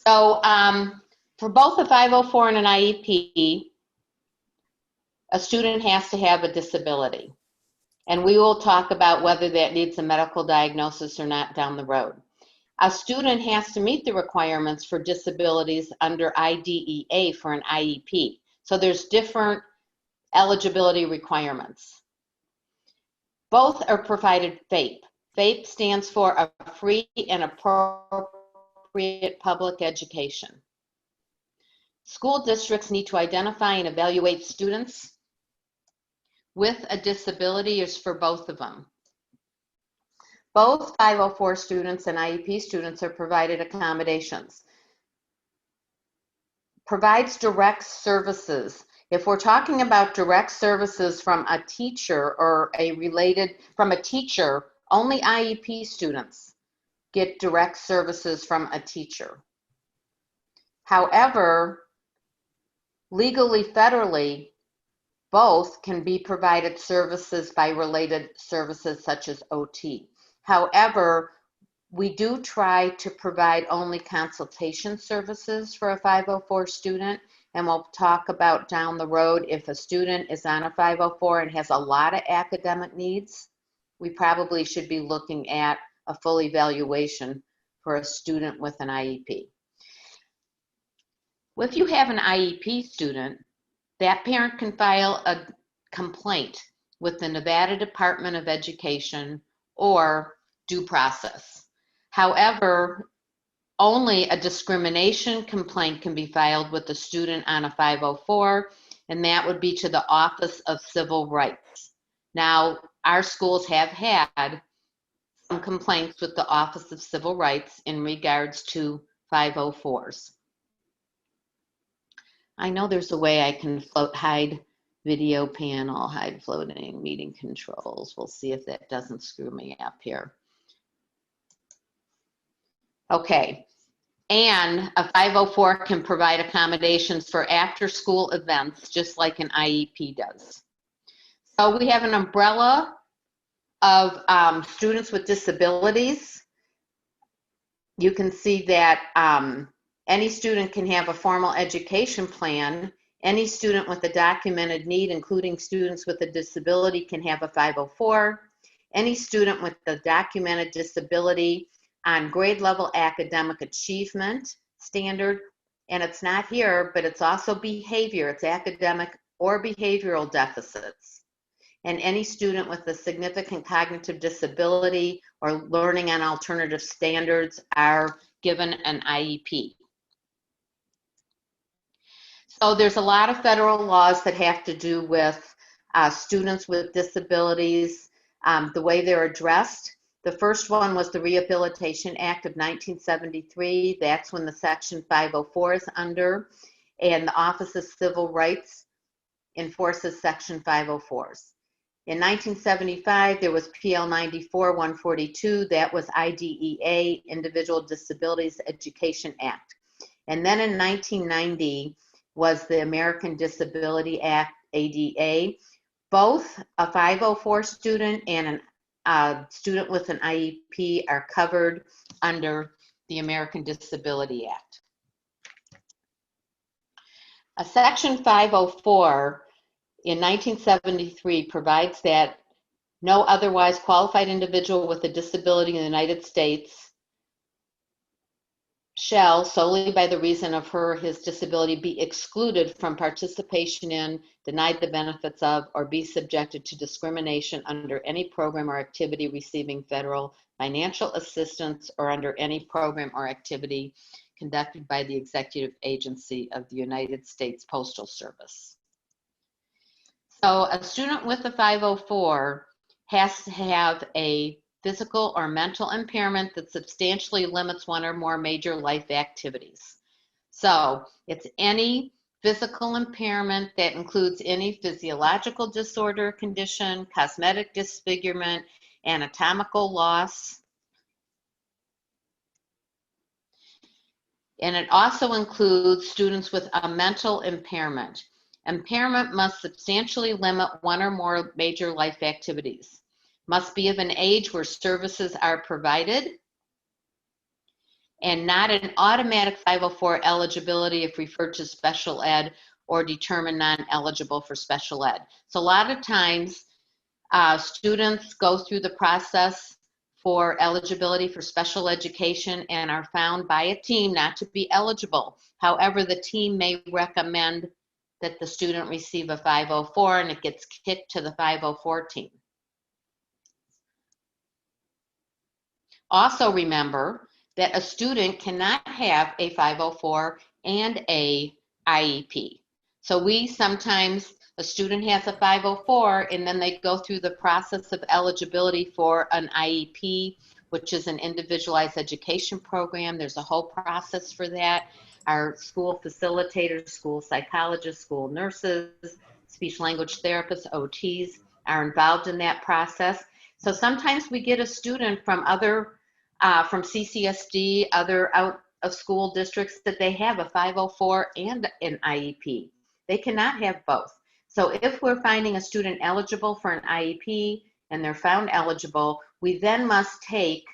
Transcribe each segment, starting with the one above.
So for both a 504 and an IEP, a student has to have a disability. And we will talk about whether that needs a medical diagnosis or not down the road. A student has to meet the requirements for disabilities under IDEA for an IEP. So there's different eligibility requirements. Both are provided FAPE. FAPE stands for a free and appropriate public education. School districts need to identify and evaluate students with a disability is for both of them. Both 504 students and IEP students are provided accommodations. Provides direct services. If we're talking about direct services from a teacher or from a teacher, only IEP students get direct services from a teacher. However, legally, federally, both can be provided services by related services such as OT. However, we do try to provide only consultation services for a 504 student, and we'll talk about down the road if a student is on a 504 and has a lot of academic needs, we probably should be looking at a full evaluation for a student with an IEP. If you have an IEP student, that parent can file a complaint with the Nevada Department of Education or due process. However, only a discrimination complaint can be filed with the student on a 504, and that would be to the Office of Civil Rights. Now, our schools have had some complaints with the Office of Civil Rights in regards to 504s. I know there's a way I can hide video panel, hide floating meeting controls. We'll see if that doesn't screw me up here. Okay, and a 504 can provide accommodations for after-school events, just like an IEP does. So we have an umbrella of students with disabilities. You can see that any student can have a formal education plan. Any student with a documented need, including students with a disability, can have a 504. Any student with a documented disability on grade level academic achievement standard, and it's not here, but it's also behavior, it's academic or behavioral deficits. And any student with a significant cognitive disability or learning on alternative standards are given an IEP. So there's a lot of federal laws that have to do with students with disabilities, the way they're addressed. The first one was the Rehabilitation Act of 1973. That's when the Section 504 is under, and the Office of Civil Rights enforces Section 504s. In 1975, there was PL 94-142. That was IDEA, Individual Disabilities Education Act. And then in 1990 was the American Disability Act, ADA. Both a 504 student and a student with an IEP are covered under the American Disability Act. A Section 504 in 1973 provides that no otherwise qualified individual with a disability in the United States shall, solely by the reason of her or his disability, be excluded from participation in, denied the benefits of, or be subjected to discrimination under any program or activity receiving federal financial assistance or under any program or activity conducted by the executive agency of the United States Postal Service. So a student with a 504 has to have a physical or mental impairment that substantially limits one or more major life activities. So it's any physical impairment that includes any physiological disorder, condition, cosmetic disfigurement, anatomical loss. And it also includes students with a mental impairment. Impairment must substantially limit one or more major life activities. Must be of an age where services are provided. and not an automatic 504 eligibility if referred to special ed or determined non-eligible for special ed. So a lot of times students go through the process for eligibility for special education and are found by a team not to be eligible. However, the team may recommend that the student receive a 504 and it gets kicked to the 504 team. Also remember that a student cannot have a 504 and a IEP. So sometimes a student has a 504 and then they go through the process of eligibility for an IEP, which is an individualized education program. There's a whole process for that. Our school facilitators, school psychologists, school nurses, speech language therapists, OTs are involved in that process. So sometimes we get a student from from CCSD, other out of school districts that they have a 504 and an IEP. They cannot have both. So if we're finding a student eligible for an IEP and they're found eligible, we then must take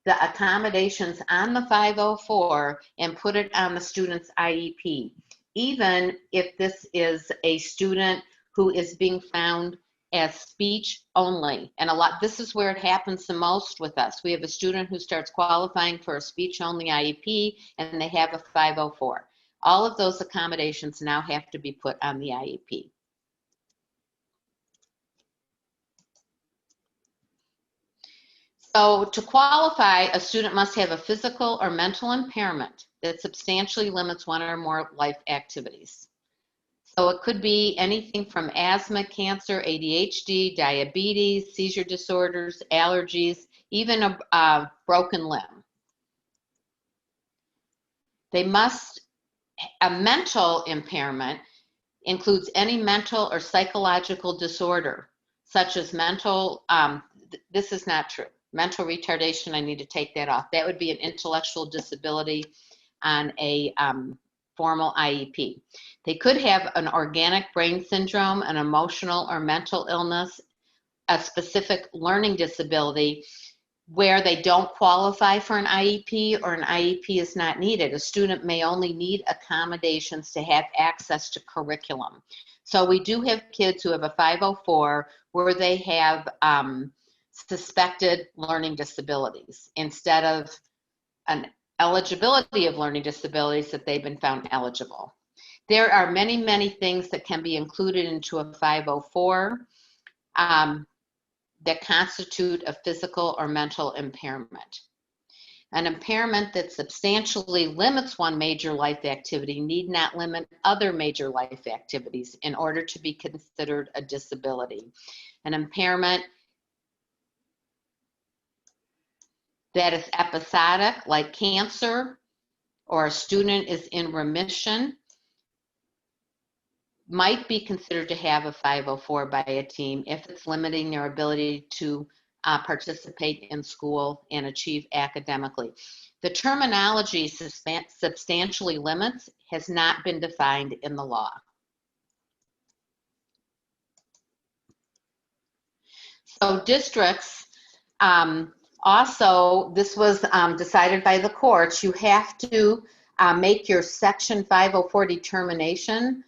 the accommodations on the 504 and put it on the student's IEP, even if this is a student who is being found as speech only. And this is where it happens the most with us. We have a student who starts qualifying for a speech only IEP and they have a 504. All of those accommodations now have to be put on the IEP. So to qualify, a student must have a physical or mental impairment that substantially limits one or more life activities. So it could be anything from asthma, cancer, ADHD, diabetes, seizure disorders, allergies, even a broken limb. A mental impairment includes any mental or psychological disorder, such as this is not true. Mental retardation, I need to take that off. That would be an intellectual disability on a formal IEP. They could have an organic brain syndrome, an emotional or mental illness, a specific learning disability where they don't qualify for an IEP or an IEP is not needed. A student may only need accommodations to have access to curriculum. So we do have kids who have a 504 where they have suspected learning disabilities instead of an eligibility of learning disabilities that they've been found eligible. There are many, many things that can be included into a 504 that constitute a physical or mental impairment. An impairment that substantially limits one major life activity need not limit other major life activities in order to be considered a disability. An impairment that is episodic, like cancer, or a student is in remission, might be considered to have a 504 by a team if it's limiting their ability to participate in school and achieve academically. The terminology substantially limits has not been defined in the law. So districts, also, this was decided by the courts, you have to make your Section 504 determination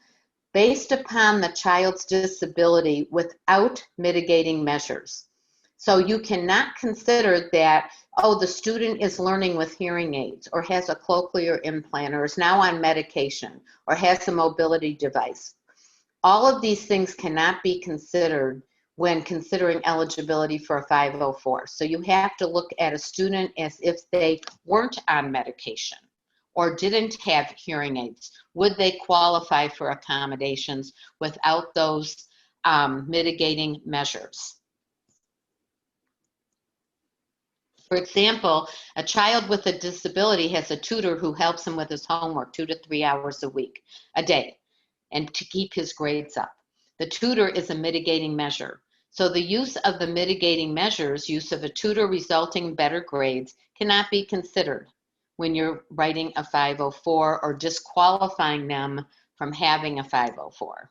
based upon the child's disability without mitigating measures. So you cannot consider that, oh, the student is learning with hearing aids or has a cochlear implant or is now on medication or has a mobility device. All of these things cannot be considered when considering eligibility for a 504. So you have to look at a student as if they weren't on medication or didn't have hearing aids. Would they qualify for accommodations without those mitigating measures? For example, a child with a disability has a tutor who helps him with his homework 2 to 3 hours a day, and to keep his grades up. The tutor is a mitigating measure. So the use of the mitigating measures, use of a tutor resulting in better grades, cannot be considered when you're writing a 504 or disqualifying them from having a 504.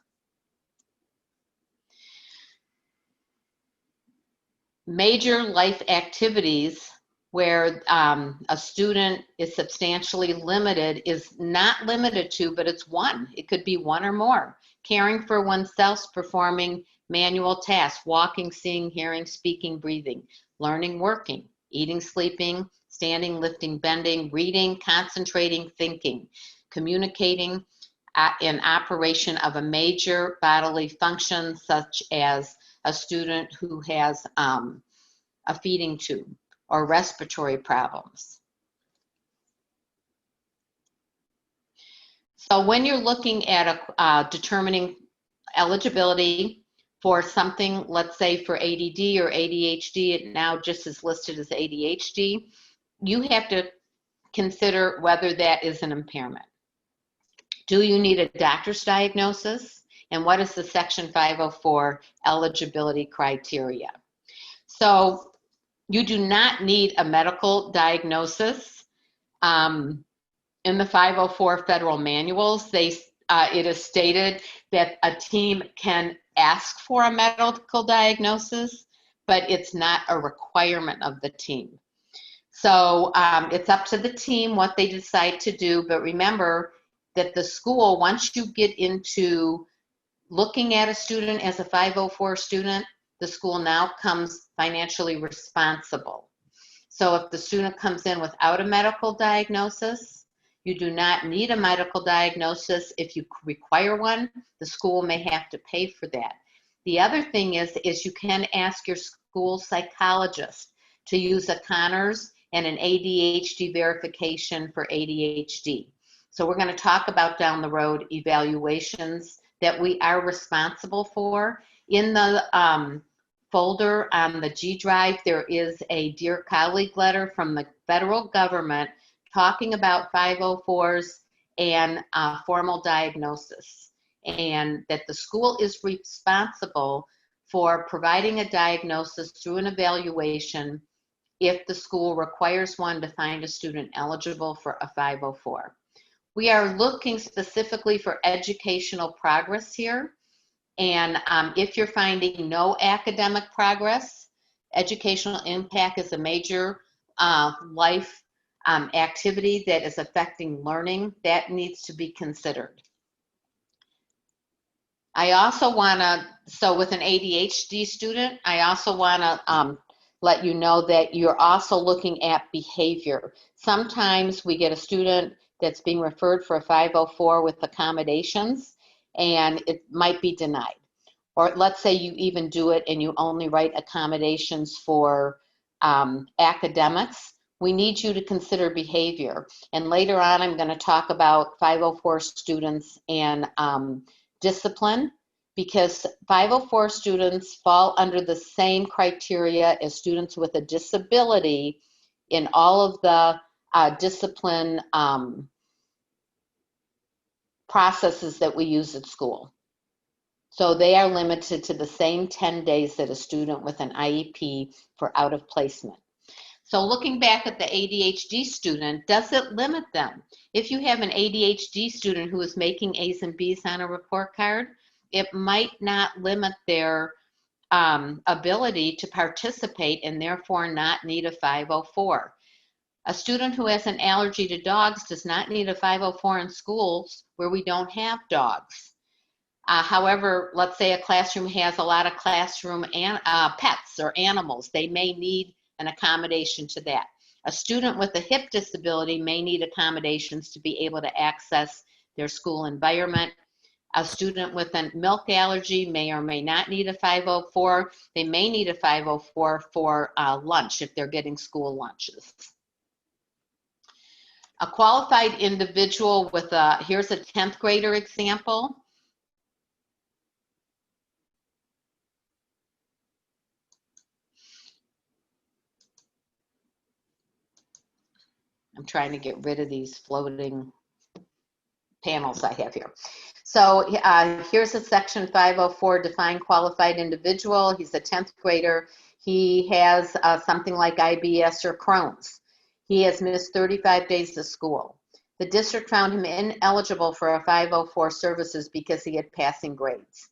Major life activities where a student is substantially limited is not limited to, but it's one. It could be one or more. Caring for oneself, performing manual tasks, walking, seeing, hearing, speaking, breathing, learning, working, eating, sleeping, standing, lifting, bending, reading, concentrating, thinking, communicating, in operation of a major bodily function, such as a student who has a feeding tube or respiratory problems. So when you're looking at determining eligibility for something, let's say for ADD or ADHD, it now just is listed as ADHD, you have to consider whether that is an impairment. Do you need a doctor's diagnosis? And what is the Section 504 eligibility criteria? So you do not need a medical diagnosis. In the 504 federal manuals, it is stated that a team can ask for a medical diagnosis, but it's not a requirement of the team. So it's up to the team what they decide to do, but remember that the school, once you get into looking at a student as a 504 student, the school now comes financially responsible. So if the student comes in without a medical diagnosis, you do not need a medical diagnosis. If you require one, the school may have to pay for that. The other thing is you can ask your school psychologist to use a Connors and an ADHD verification for ADHD. So we're going to talk about down the road evaluations that we are responsible for. In the folder on the G drive, there is a Dear Colleague letter from the federal government talking about 504s and formal diagnosis, and that the school is responsible for providing a diagnosis through an evaluation if the school requires one to find a student eligible for a 504. We are looking specifically for educational progress here. And if you're finding no academic progress, educational impact is a major life activity that is affecting learning. That needs to be considered. I also want to, so with an ADHD student, I also want to let you know that you're also looking at behavior. Sometimes we get a student that's being referred for a 504 with accommodations, and it might be denied. Or let's say you even do it and you only write accommodations for academics. We need you to consider behavior. And later on, I'm going to talk about 504 students and discipline, because 504 students fall under the same criteria as students with a disability in all of the discipline processes that we use at school. So they are limited to the same 10 days that a student with an IEP for out of placement. So looking back at the ADHD student, does it limit them? If you have an ADHD student who is making A's and B's on a report card, it might not limit their ability to participate and therefore not need a 504. A student who has an allergy to dogs does not need a 504 in schools where we don't have dogs. However, let's say a classroom has a lot of classroom pets or animals. They may need an accommodation to that. A student with a hip disability may need accommodations to be able to access their school environment. A student with a milk allergy may or may not need a 504. They may need a 504 for lunch if they're getting school lunches. A qualified individual with here's a 10th grader example. I'm trying to get rid of these floating panels I have here. So here's a section 504 defined qualified individual. He's a 10th grader. He has something like IBS or Crohn's. He has missed 35 days of school. The district found him ineligible for a 504 services because he had passing grades.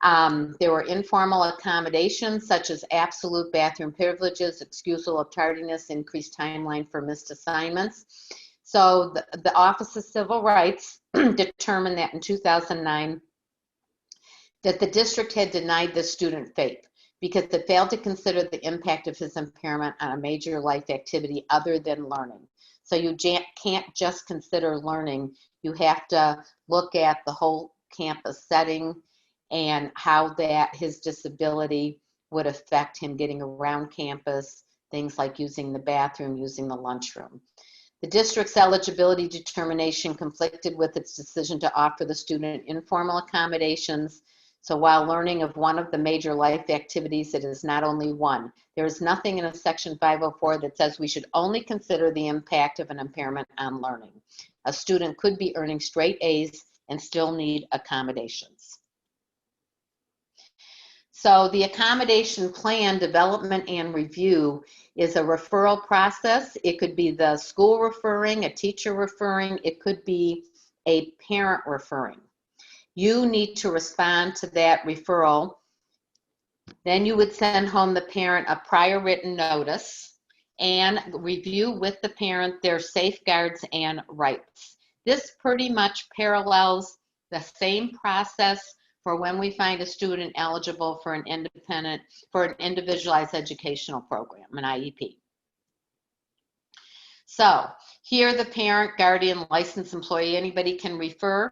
There were informal accommodations such as absolute bathroom privileges, excusal of tardiness, increased timeline for missed assignments. So the Office of Civil Rights determined that in 2009 that the district had denied the student FAPE because it failed to consider the impact of his impairment on a major life activity other than learning. So you can't just consider learning, you have to look at the whole campus setting and how that his disability would affect him getting around campus, things like using the bathroom, using the lunchroom. The district's eligibility determination conflicted with its decision to offer the student informal accommodations. So while learning of one of the major life activities, it is not only one. There is nothing in a Section 504 that says we should only consider the impact of an impairment on learning. A student could be earning straight A's and still need accommodations. So the accommodation plan development and review is a referral process. It could be the school referring, a teacher referring, it could be a parent referring. You need to respond to that referral. Then you would send home the parent a prior written notice and review with the parent their safeguards and rights. This pretty much parallels the same process for when we find a student eligible for an individualized educational program, an IEP. So here the parent, guardian, licensed employee, anybody can refer.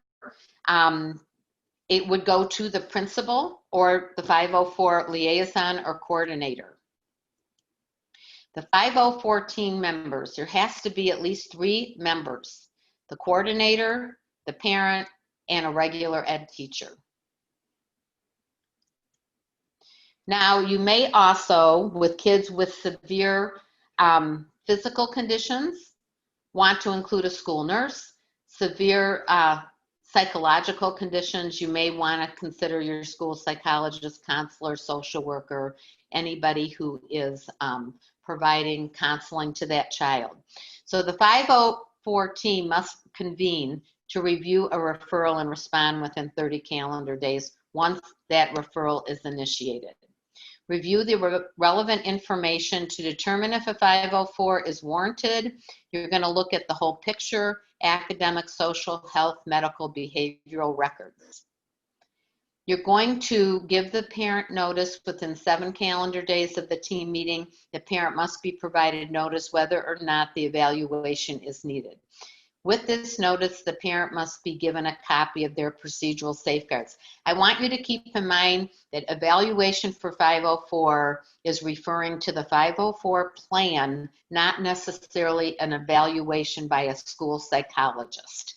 It would go to the principal or the 504 liaison or coordinator. The 504 team members, there has to be at least 3 members, the coordinator, the parent, and a regular ed teacher. Now, you may also, with kids with severe physical conditions, want to include a school nurse. Severe psychological conditions, you may want to consider your school psychologist, counselor, social worker, anybody who is providing counseling to that child. So the 504 team must convene to review a referral and respond within 30 calendar days once that referral is initiated. Review the relevant information to determine if a 504 is warranted. You're going to look at the whole picture, academic, social, health, medical, behavioral records. You're going to give the parent notice within 7 calendar days of the team meeting. The parent must be provided notice whether or not the evaluation is needed. With this notice, the parent must be given a copy of their procedural safeguards. I want you to keep in mind that evaluation for 504 is referring to the 504 plan, not necessarily an evaluation by a school psychologist.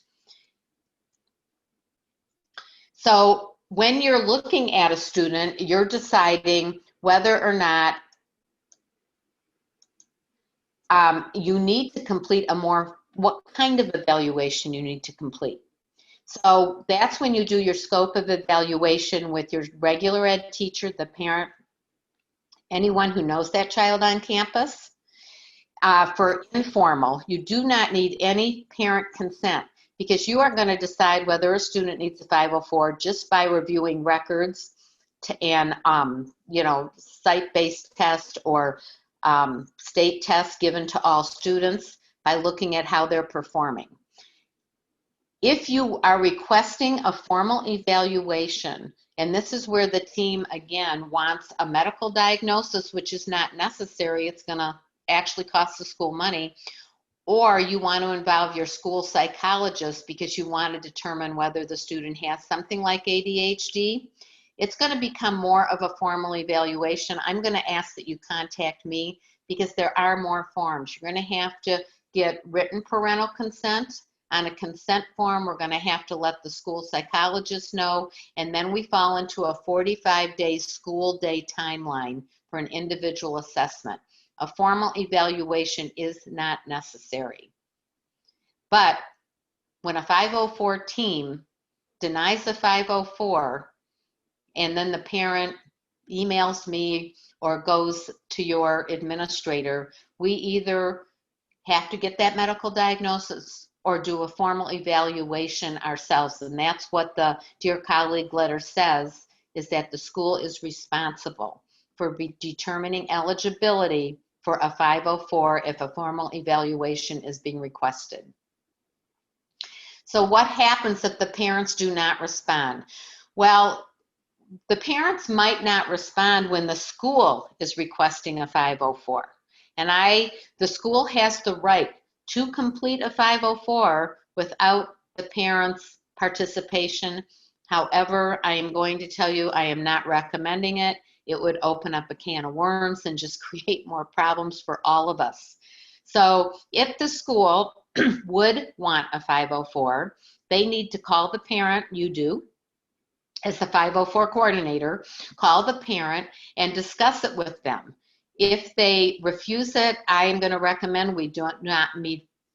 So when you're looking at a student, you're deciding whether or not you need to complete what kind of evaluation you need to complete. So that's when you do your scope of evaluation with your regular ed teacher, the parent, anyone who knows that child on campus. For informal, you do not need any parent consent because you are going to decide whether a student needs a 504 just by reviewing records and site-based test or state tests given to all students by looking at how they're performing. If you are requesting a formal evaluation, and this is where the team again wants a medical diagnosis, which is not necessary, it's going to actually cost the school money, or you want to involve your school psychologist because you want to determine whether the student has something like ADHD, it's going to become more of a formal evaluation. I'm going to ask that you contact me because there are more forms. You're going to have to get written parental consent. On a consent form, we're going to have to let the school psychologist know, and then we fall into a 45-day school day timeline for an individual assessment. A formal evaluation is not necessary. But when a 504 team denies the 504, and then the parent emails me or goes to your administrator, we either have to get that medical diagnosis or do a formal evaluation ourselves. And that's what the Dear Colleague letter says, is that the school is responsible for determining eligibility for a 504 if a formal evaluation is being requested. So what happens if the parents do not respond? Well, the parents might not respond when the school is requesting a 504. And the school has the right to complete a 504 without the parents' participation. However, I am going to tell you, I am not recommending it. It would open up a can of worms and just create more problems for all of us. So if the school would want a 504, they need to call the parent, you do, as the 504 coordinator, call the parent and discuss it with them. If they refuse it, I am going to recommend we do not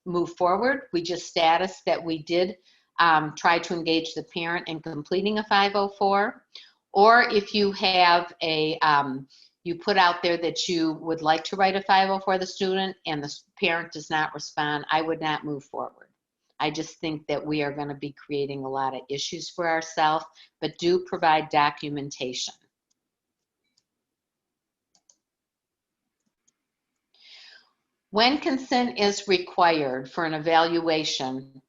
move forward. We just status that we did try to engage the parent in completing a 504. Or if you have you put out there that you would like to write a 504 for the student and the parent does not respond, I would not move forward. I just think that we are going to be creating a lot of issues for ourselves, but do provide documentation. When consent is required for an evaluation,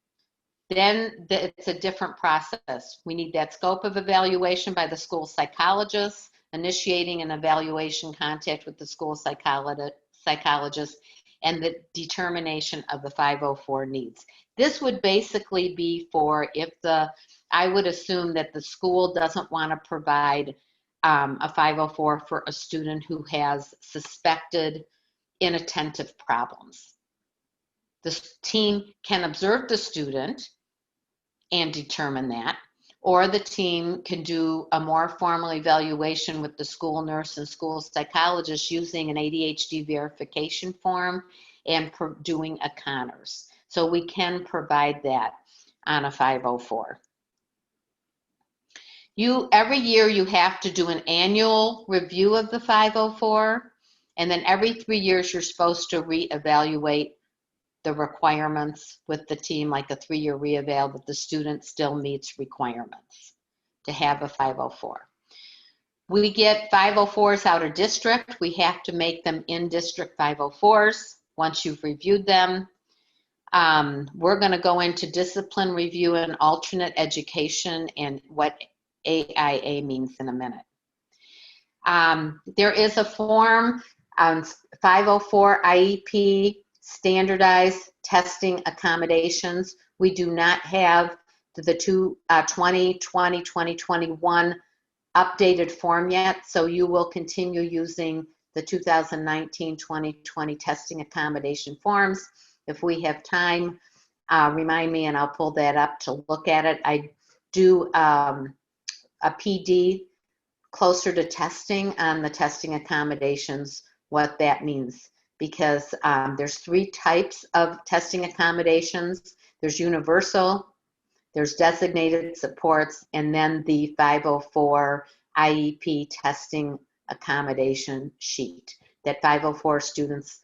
then it's a different process. We need that scope of evaluation by the school psychologist, initiating an evaluation contact with the school psychologist, and the determination of the 504 needs. This would basically be for I would assume that the school doesn't want to provide a 504 for a student who has suspected inattentive problems. The team can observe the student and determine that, or the team can do a more formal evaluation with the school nurse and school psychologist using an ADHD verification form and doing a Connors. So we can provide that on a 504. Every year you have to do an annual review of the 504, and then every 3 years you're supposed to reevaluate the requirements with the team, like a 3-year reeval, but the student still meets requirements to have a 504. We get 504s out of district. We have to make them in-district 504s once you've reviewed them. We're going to go into discipline review and alternate education and what AIA means in a minute. There is a form on 504 IEP standardized testing accommodations. We do not have the 2020-2021 updated form yet, so you will continue using the 2019-2020 testing accommodation forms. If we have time, remind me and I'll pull that up to look at it. I do a PD closer to testing on the testing accommodations, what that means, because there's 3 types of testing accommodations. There's universal, there's designated supports, and then the 504 IEP testing accommodation sheet. That 504 students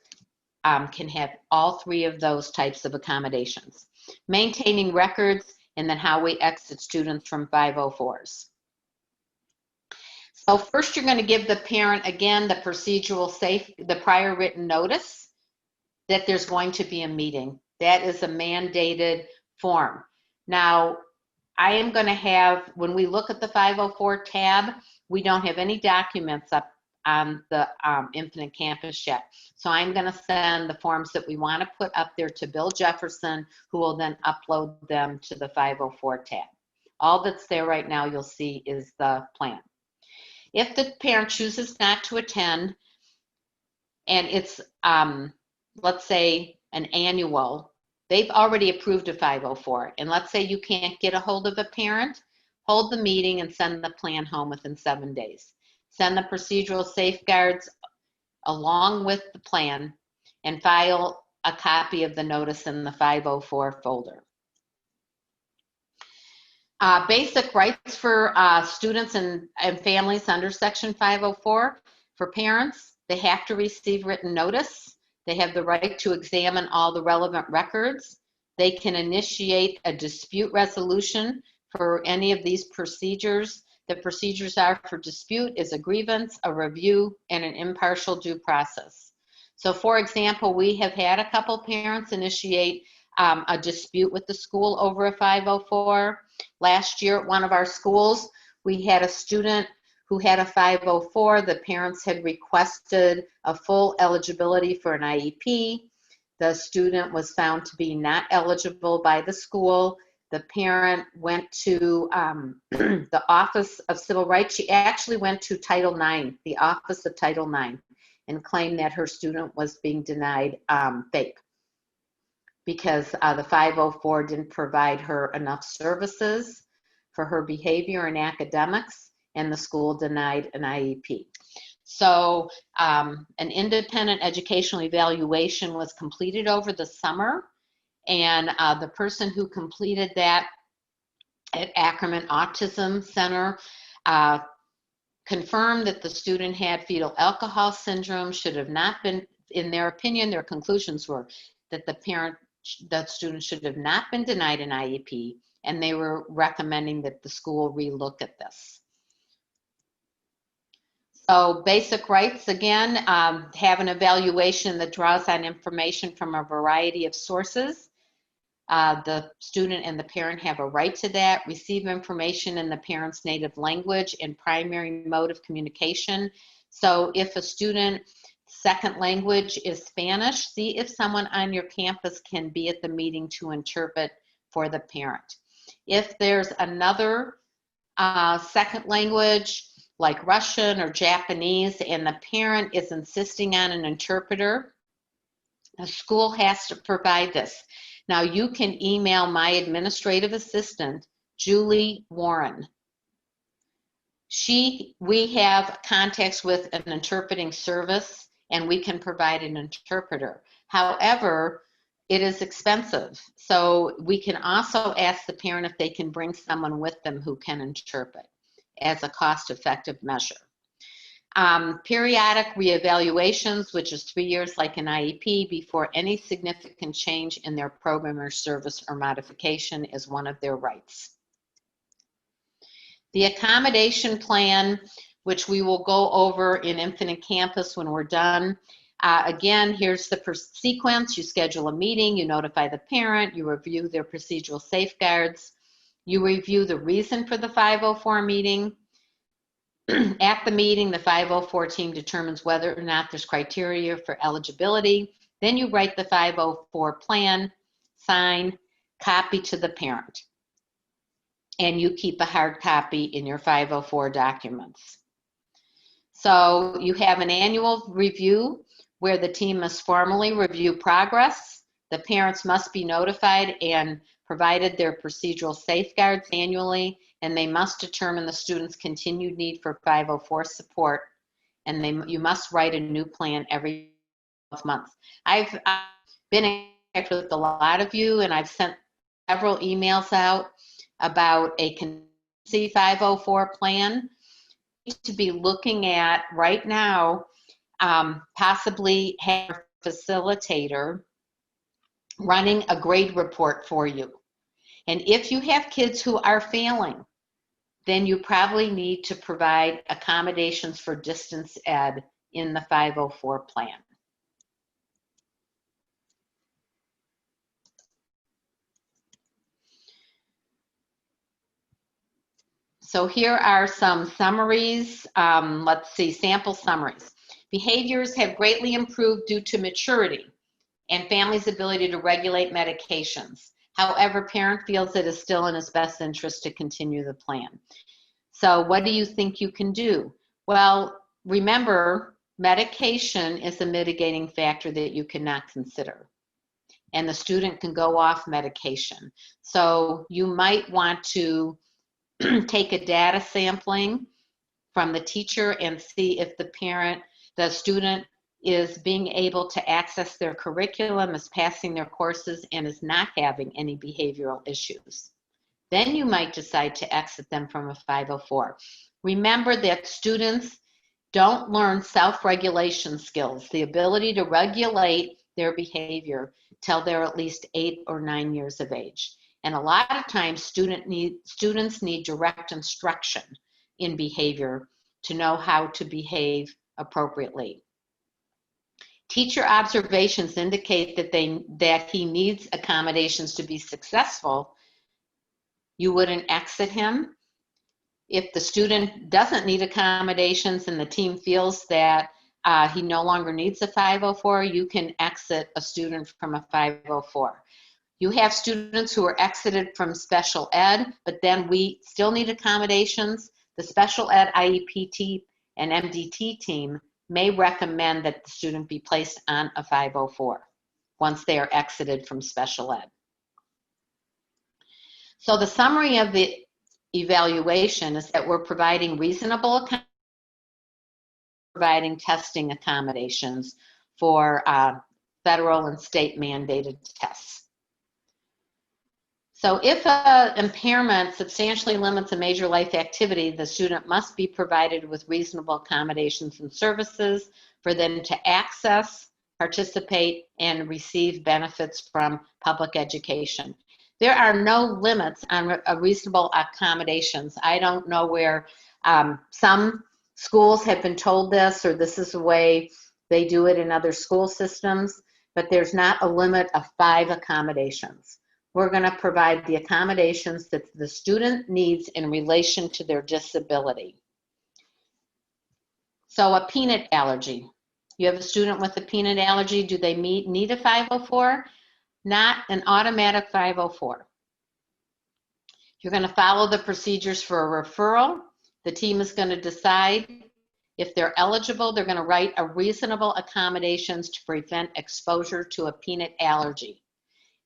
can have all 3 of those types of accommodations. Maintaining records, and then how we exit students from 504s. So first you're going to give the parent, again, the the prior written notice that there's going to be a meeting. That is a mandated form. Now, I am going to have, when we look at the 504 tab, we don't have any documents up on the Infinite Campus yet. So I'm going to send the forms that we want to put up there to Bill Jefferson, who will then upload them to the 504 tab. All that's there right now, you'll see, is the plan. If the parent chooses not to attend, and it's, let's say, an annual, they've already approved a 504, and let's say you can't get a hold of a parent, hold the meeting and send the plan home within 7 days. Send the procedural safeguards along with the plan and file a copy of the notice in the 504 folder. Basic rights for students and families under Section 504. For parents, they have to receive written notice. They have the right to examine all the relevant records. They can initiate a dispute resolution for any of these procedures. The procedures are for dispute is a grievance, a review, and an impartial due process. So for example, we have had a couple parents initiate a dispute with the school over a 504. Last year at one of our schools, we had a student who had a 504. The parents had requested a full eligibility for an IEP. The student was found to be not eligible by the school. The parent went to the Office of Civil Rights. She actually went to Title IX, the Office of Title IX, and claimed that her student was being denied FAPE because the 504 didn't provide her enough services for her behavior and academics, and the school denied an IEP. So an independent educational evaluation was completed over the summer, and the person who completed that at Ackerman Autism Center confirmed that the student had fetal alcohol syndrome, should have not been, in their opinion, their conclusions were that the student should have not been denied an IEP, and they were recommending that the school relook at this. So basic rights, again, have an evaluation that draws on information from a variety of sources. The student and the parent have a right to that. Receive information in the parent's native language and primary mode of communication. So if a student's second language is Spanish, see if someone on your campus can be at the meeting to interpret for the parent. If there's another second language, like Russian or Japanese, and the parent is insisting on an interpreter, the school has to provide this. Now, you can email my administrative assistant, Julie Warren. We have contacts with an interpreting service, and we can provide an interpreter. However, it is expensive. So we can also ask the parent if they can bring someone with them who can interpret as a cost-effective measure. Periodic reevaluations, which is 3 years like an IEP, before any significant change in their program or service or modification is one of their rights. The accommodation plan, which we will go over in Infinite Campus when we're done. Again, here's the sequence. You schedule a meeting, you notify the parent, you review their procedural safeguards, you review the reason for the 504 meeting. At the meeting, the 504 team determines whether or not there's criteria for eligibility. Then you write the 504 plan, sign, copy to the parent. And you keep a hard copy in your 504 documents. So you have an annual review where the team must formally review progress. The parents must be notified and provided their procedural safeguards annually, and they must determine the student's continued need for 504 support, and you must write a new plan every 12 months. I've been in contact with a lot of you, and I've sent several emails out about a contingency 504 plan to be looking at right now, possibly have a facilitator running a grade report for you. And if you have kids who are failing, then you probably need to provide accommodations for distance ed in the 504 plan. So here are some summaries. Let's see, sample summaries. Behaviors have greatly improved due to maturity and family's ability to regulate medications. However, parent feels it is still in his best interest to continue the plan. So what do you think you can do? Well, remember, medication is a mitigating factor that you cannot consider. And the student can go off medication. So you might want to take a data sampling from the teacher and see if the student is being able to access their curriculum, is passing their courses, and is not having any behavioral issues. Then you might decide to exit them from a 504. Remember that students don't learn self-regulation skills, the ability to regulate their behavior, till they're at least 8 or 9 years of age. And a lot of times students need direct instruction, in behavior to know how to behave appropriately. Teacher observations indicate that he needs accommodations to be successful. You wouldn't exit him. If the student doesn't need accommodations and the team feels that he no longer needs a 504, you can exit a student from a 504. You have students who are exited from special ed, but then we still need accommodations. The special ed IEP and MDT team may recommend that the student be placed on a 504 once they are exited from special ed. So the summary of the evaluation is that we're providing reasonable providing testing accommodations for federal and state mandated tests. So if an impairment substantially limits a major life activity, the student must be provided with reasonable accommodations and services for them to access, participate, and receive benefits from public education. There are no limits on reasonable accommodations. I don't know where some schools have been told this, or this is the way they do it in other school systems, but there's not a limit of 5 accommodations. We're going to provide the accommodations that the student needs in relation to their disability. So a peanut allergy. You have a student with a peanut allergy, do they need a 504? Not an automatic 504. You're going to follow the procedures for a referral. The team is going to decide if they're eligible. They're going to write a reasonable accommodations to prevent exposure to a peanut allergy.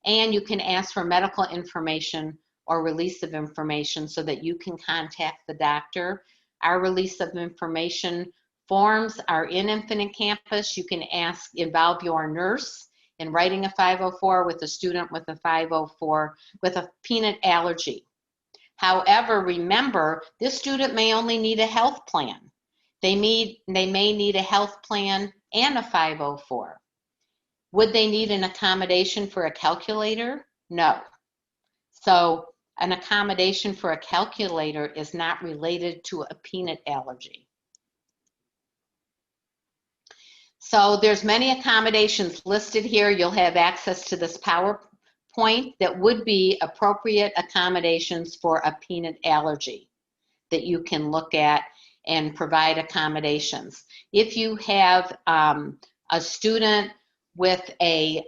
And you can ask for medical information or release of information so that you can contact the doctor. Our release of information forms are in Infinite Campus. You can involve your nurse in writing a 504 with a student with a 504 with a peanut allergy. However, remember, this student may only need a health plan. They may need a health plan and a 504. Would they need an accommodation for a calculator? No. So an accommodation for a calculator is not related to a peanut allergy. So there's many accommodations listed here. You'll have access to this PowerPoint that would be appropriate accommodations for a peanut allergy that you can look at and provide accommodations. If you have a student with a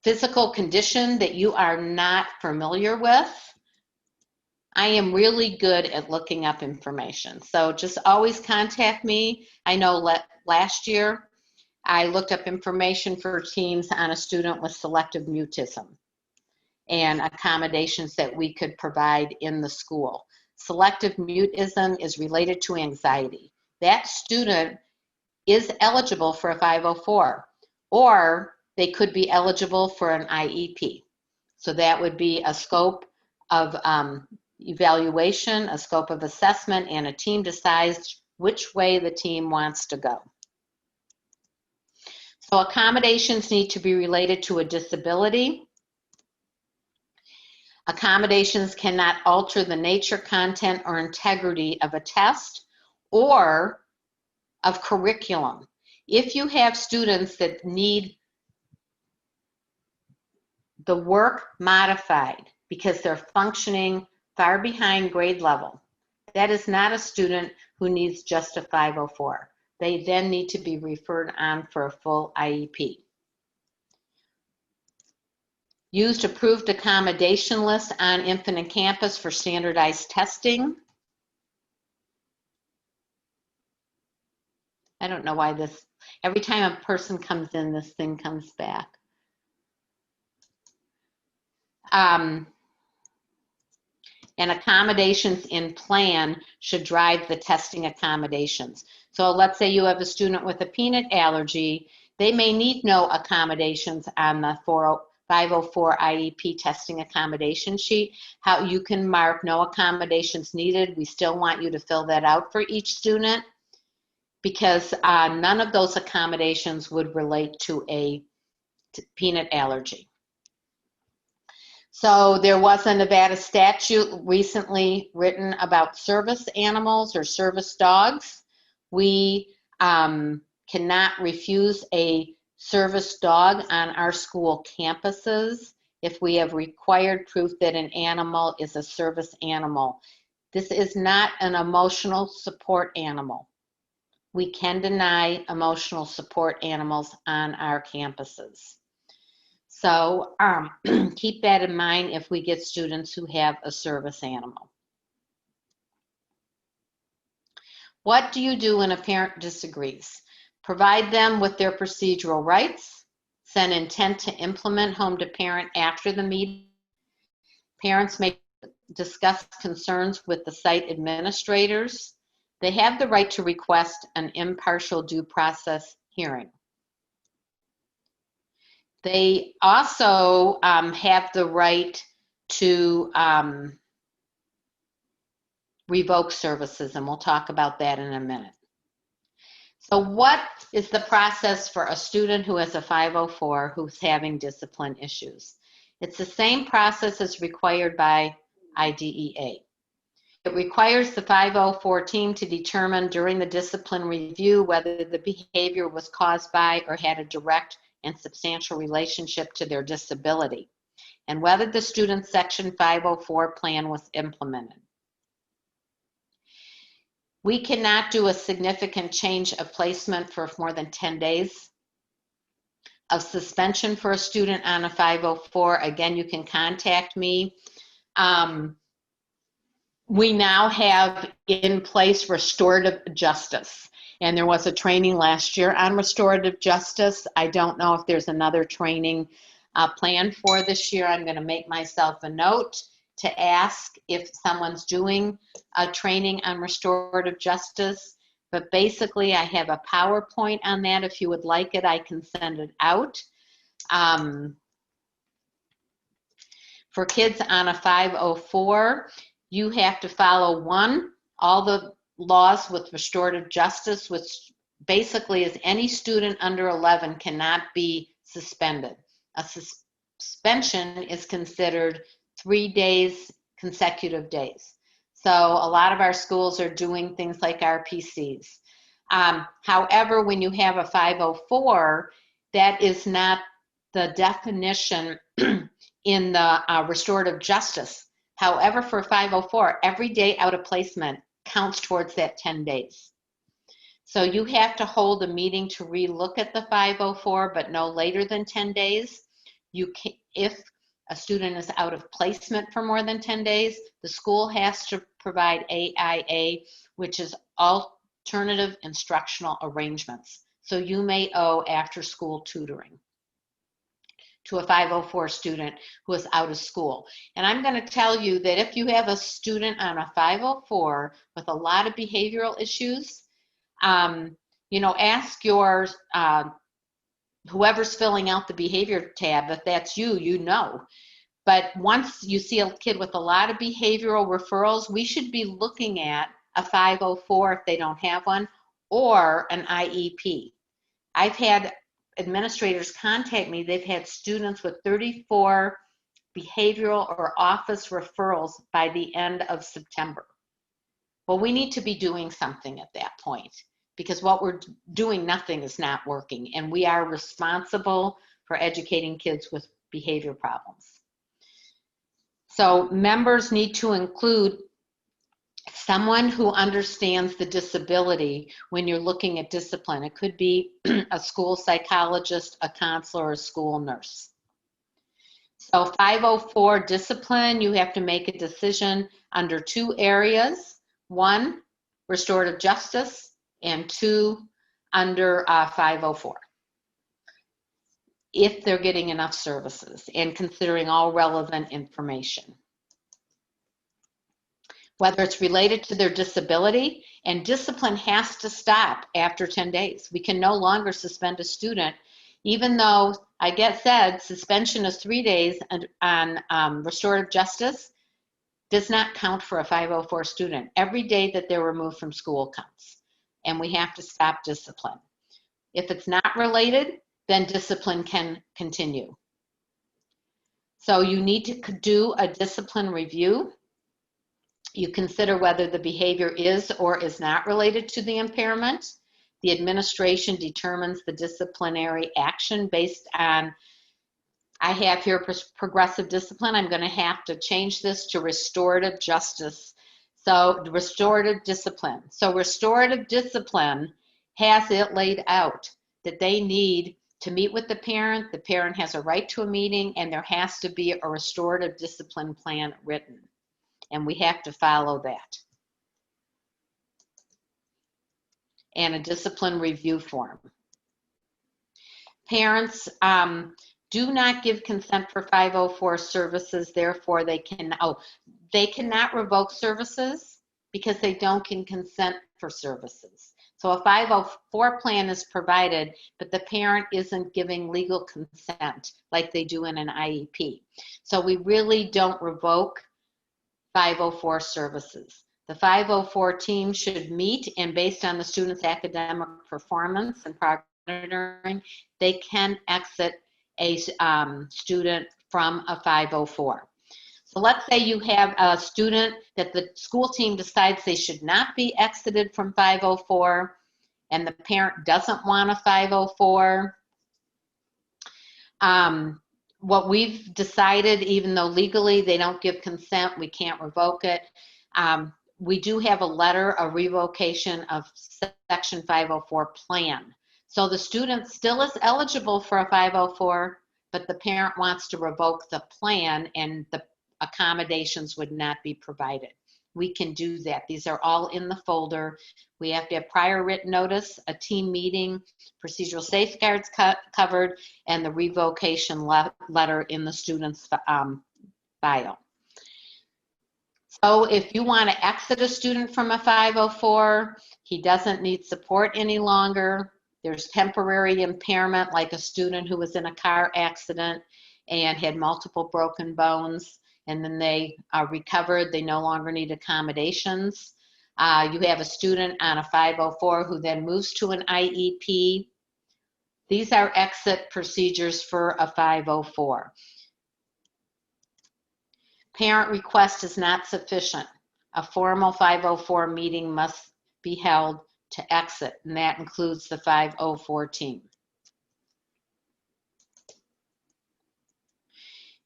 physical condition that you are not familiar with, I am really good at looking up information. So just always contact me. I know last year I looked up information for teams on a student with selective mutism and accommodations that we could provide in the school. Selective mutism is related to anxiety. That student is eligible for a 504, or they could be eligible for an IEP. So that would be a scope of evaluation, a scope of assessment, and a team decides which way the team wants to go. So accommodations need to be related to a disability. Accommodations cannot alter the nature, content, or integrity of a test or of curriculum. If you have students that need the work modified because they're functioning far behind grade level, that is not a student who needs just a 504. They then need to be referred on for a full IEP. Used approved accommodation list on Infinite Campus for standardized testing. I don't know why this, every time a person comes in, this thing comes back. And accommodations in plan should drive the testing accommodations. So let's say you have a student with a peanut allergy, they may need no accommodations on the 504 IEP testing accommodation sheet. How you can mark no accommodations needed. We still want you to fill that out for each student because none of those accommodations would relate to a peanut allergy. So there was a Nevada statute recently written about service animals or service dogs. We cannot refuse a service dog on our school campuses if we have required proof that an animal is a service animal. This is not an emotional support animal. We can deny emotional support animals on our campuses. So keep that in mind if we get students who have a service animal. What do you do when a parent disagrees? Provide them with their procedural rights. Send intent to implement home to parent after the meeting. Parents may discuss concerns with the site administrators. They have the right to request an impartial due process hearing. They also have the right to revoke services, and we'll talk about that in a minute. So what is the process for a student who has a 504 who's having discipline issues? It's the same process as required by IDEA. It requires the 504 team to determine during the discipline review whether the behavior was caused by or had a direct and substantial relationship to their disability, and whether the student's Section 504 plan was implemented. We cannot do a significant change of placement for more than 10 days of suspension for a student on a 504. Again, you can contact me. We now have in place restorative justice. And there was a training last year on restorative justice. I don't know if there's another training planned for this year. I'm going to make myself a note to ask if someone's doing a training on restorative justice. But basically, I have a PowerPoint on that. If you would like it, I can send it out. For kids on a 504, you have to follow all the laws with restorative justice, which basically is any student under 11 cannot be suspended. A suspension is considered 3 days, consecutive days. So a lot of our schools are doing things like RPCs. However, when you have a 504, that is not the definition in the restorative justice. However, for 504, every day out of placement counts towards that 10 days. So you have to hold a meeting to relook at the 504, but no later than 10 days. If a student is out of placement for more than 10 days, the school has to provide AIA, which is alternative instructional arrangements. So you may owe after-school tutoring to a 504 student who is out of school. And I'm going to tell you that if you have a student on a 504 with a lot of behavioral issues, ask your whoever's filling out the behavior tab, if that's you, you know. But once you see a kid with a lot of behavioral referrals, we should be looking at a 504 if they don't have one, or an IEP. I've had administrators contact me. They've had students with 34 behavioral or office referrals by the end of September. Well, we need to be doing something at that point, because what we're doing, nothing is not working, and we are responsible for educating kids with behavior problems. So members need to include someone who understands the disability when you're looking at discipline. It could be a school psychologist, a counselor, or a school nurse. So 504 discipline, you have to make a decision under 2 areas. 1, restorative justice, and 2, under 504. If they're getting enough services and considering all relevant information. Whether it's related to their disability, and discipline has to stop after 10 days. We can no longer suspend a student, even though I said suspension is 3 days on restorative justice does not count for a 504 student. Every day that they're removed from school counts, and we have to stop discipline. If it's not related, then discipline can continue. So you need to do a discipline review. You consider whether the behavior is or is not related to the impairment. The administration determines the disciplinary action based on, I have here progressive discipline. I'm going to have to change this to restorative justice. So restorative discipline. So restorative discipline has it laid out that they need to meet with the parent has a right to a meeting, and there has to be a restorative discipline plan written. And we have to follow that. And a discipline review form. Parents do not give consent for 504 services, therefore they cannot revoke services because they don't give consent for services. So a 504 plan is provided, but the parent isn't giving legal consent like they do in an IEP. So we really don't revoke 504 services. The 504 team should meet, and based on the student's academic performance and progress monitoring, they can exit a student from a 504. So let's say you have a student that the school team decides they should not be exited from 504, and the parent doesn't want a 504. What we've decided, even though legally they don't give consent, we can't revoke it. We do have a letter of revocation of Section 504 plan. So the student still is eligible for a 504, but the parent wants to revoke the plan and the accommodations would not be provided. We can do that. These are all in the folder. We have to have prior written notice, a team meeting, procedural safeguards covered, and the revocation letter in the student's file. So if you want to exit a student from a 504, he doesn't need support any longer. There's temporary impairment, like a student who was in a car accident and had multiple broken bones, and then they recovered, they no longer need accommodations. You have a student on a 504 who then moves to an IEP. These are exit procedures for a 504. Parent request is not sufficient. A formal 504 meeting must be held to exit, and that includes the 504 team.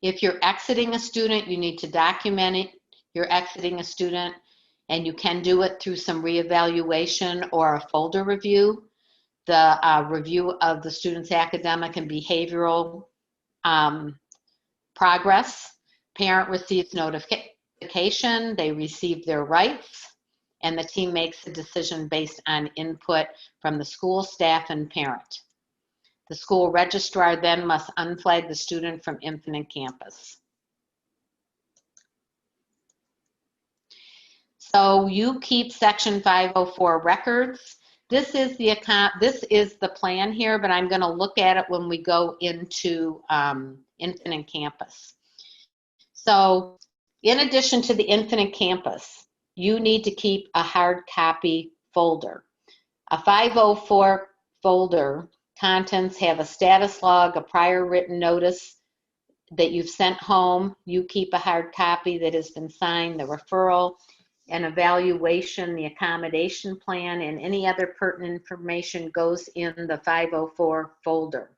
If you're exiting a student, you need to document it. You're exiting a student, and you can do it through some reevaluation or a folder review. The review of the student's academic and behavioral progress. Parent receives notification, they receive their rights, and the team makes a decision based on input from the school staff and parent. The school registrar then must unflag the student from Infinite Campus. So you keep Section 504 records. This is the plan here, but I'm going to look at it when we go into Infinite Campus. So in addition to the Infinite Campus, you need to keep a hard copy folder. A 504 folder contents have a status log, a prior written notice that you've sent home. You keep a hard copy that has been signed, the referral, an evaluation, the accommodation plan, and any other pertinent information goes in the 504 folder.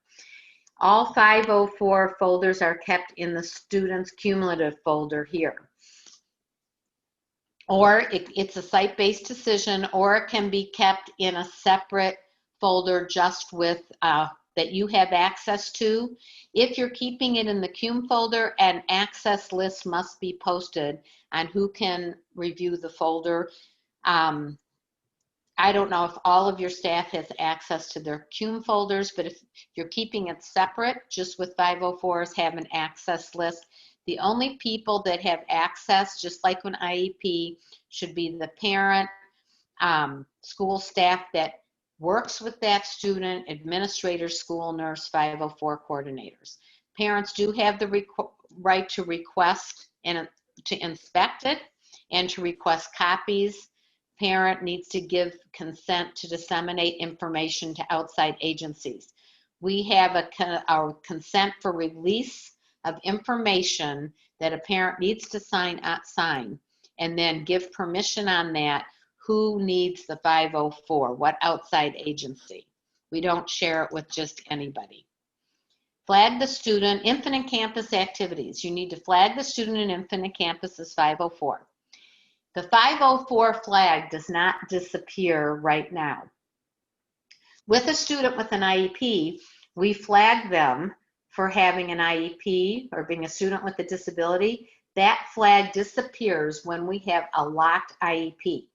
All 504 folders are kept in the student's cumulative folder here. Or it's a site-based decision, or it can be kept in a separate folder just with that you have access to. If you're keeping it in the cum folder, an access list must be posted on who can review the folder. I don't know if all of your staff has access to their cum folders, but if you're keeping it separate, just with 504s, have an access list. The only people that have access, just like an IEP, should be the parent, school staff that works with that student, administrators, school nurse, 504 coordinators. Parents do have the right to request and to inspect it and to request copies. Parent needs to give consent to disseminate information to outside agencies. We have our consent for release of information that a parent needs to sign, and then give permission on that. Who needs the 504? What outside agency? We don't share it with just anybody. Flag the student, Infinite Campus activities. You need to flag the student in Infinite Campus as 504. The 504 flag does not disappear right now. With a student with an IEP, we flag them for having an IEP or being a student with a disability. That flag disappears when we have a locked IEP.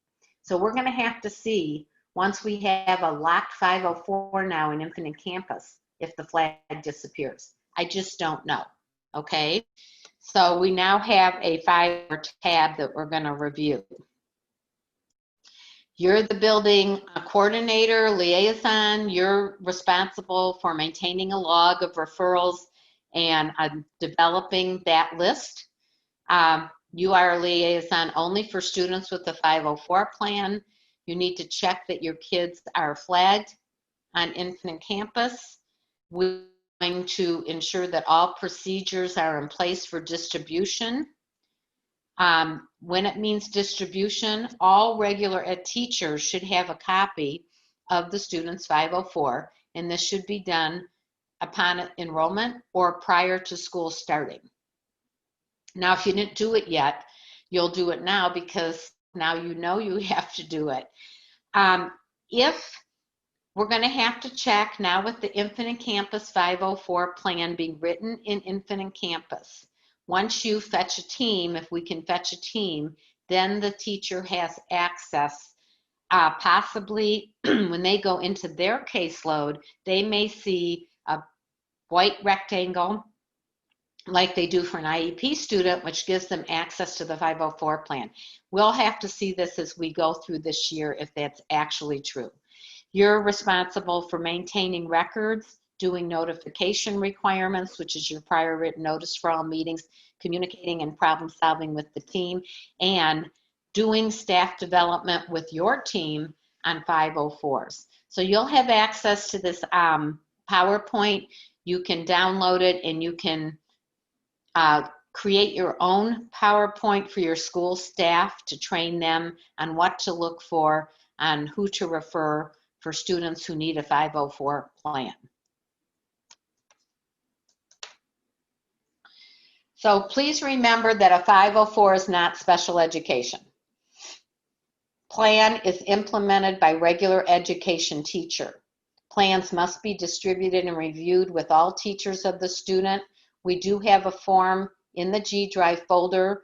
So we're going to have to see, once we have a locked 504 now in Infinite Campus, if the flag disappears. I just don't know, okay? So we now have a 5 tab that we're going to review. You're the building coordinator, liaison. You're responsible for maintaining a log of referrals and developing that list. You are a liaison only for students with the 504 plan. You need to check that your kids are flagged on Infinite Campus. We're going to ensure that all procedures are in place for distribution. When it means distribution, all regular ed teachers should have a copy of the student's 504, and this should be done upon enrollment or prior to school starting. Now, if you didn't do it yet, you'll do it now, because now you know you have to do it. If we're going to have to check now with the Infinite Campus 504 plan being written in Infinite Campus. Once you fetch a team, if we can fetch a team, then the teacher has access. Possibly when they go into their caseload, they may see a white rectangle like they do for an IEP student, which gives them access to the 504 plan. We'll have to see this as we go through this year if that's actually true. You're responsible for maintaining records, doing notification requirements, which is your prior written notice for all meetings, communicating and problem solving with the team, and doing staff development with your team on 504s. So you'll have access to this PowerPoint. You can download it and you can create your own PowerPoint for your school staff to train them on what to look for, on who to refer for students who need a 504 plan. So please remember that a 504 is not special education. Plan is implemented by regular education teacher. Plans must be distributed and reviewed with all teachers of the student. We do have a form in the G Drive folder.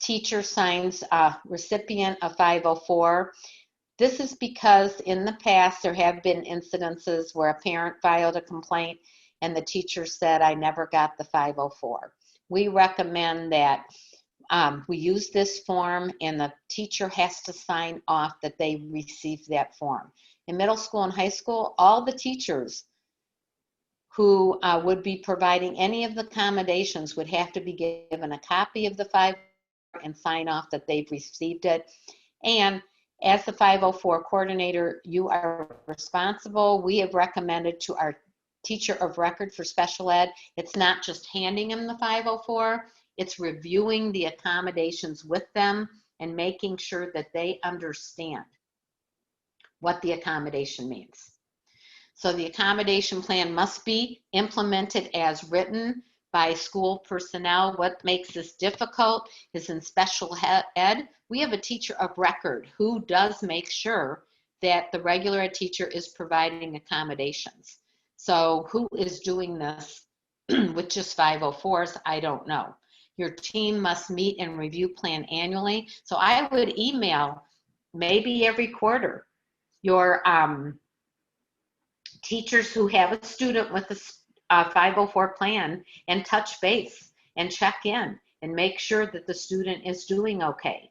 Teacher signs recipient of 504. This is because in the past there have been incidences where a parent filed a complaint and the teacher said, I never got the 504. We recommend that we use this form and the teacher has to sign off that they received that form. In middle school and high school, all the teachers who would be providing any of the accommodations would have to be given a copy of the 504 and sign off that they've received it. And as the 504 coordinator, you are responsible. We have recommended to our teacher of record for special ed, it's not just handing them the 504, it's reviewing the accommodations with them and making sure that they understand what the accommodation means. So the accommodation plan must be implemented as written by school personnel. What makes this difficult is in special ed, we have a teacher of record who does make sure that the regular ed teacher is providing accommodations. So who is doing this with just 504s? I don't know. Your team must meet and review plan annually. So I would email maybe every quarter your teachers who have a student with a 504 plan and touch base and check in and make sure that the student is doing okay,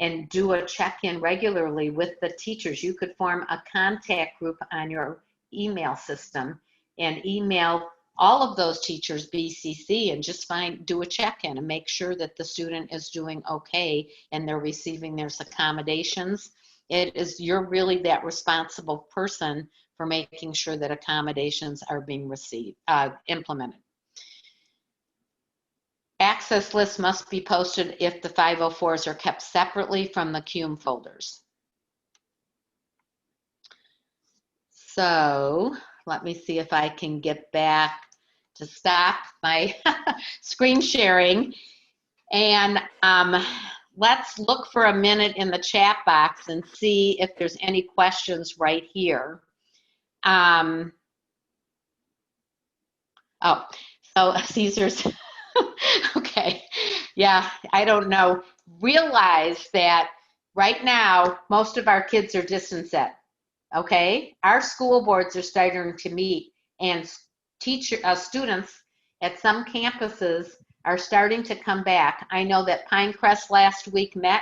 and do a check-in regularly with the teachers. You could form a contact group on your email system and email all of those teachers BCC and just do a check-in and make sure that the student is doing okay and they're receiving their accommodations. You're really that responsible person for making sure that accommodations are being implemented. access list must be posted if the 504s are kept separately from the CUME folders. So let me see if I can get back to stop my screen sharing. And let's look for a minute in the chat box and see if there's any questions right here. Oh, so Caesar's, okay. Yeah, I don't know. Realize that right now, most of our kids are distance ed, okay? Our school boards are starting to meet, and students at some campuses are starting to come back. I know that Pinecrest last week met,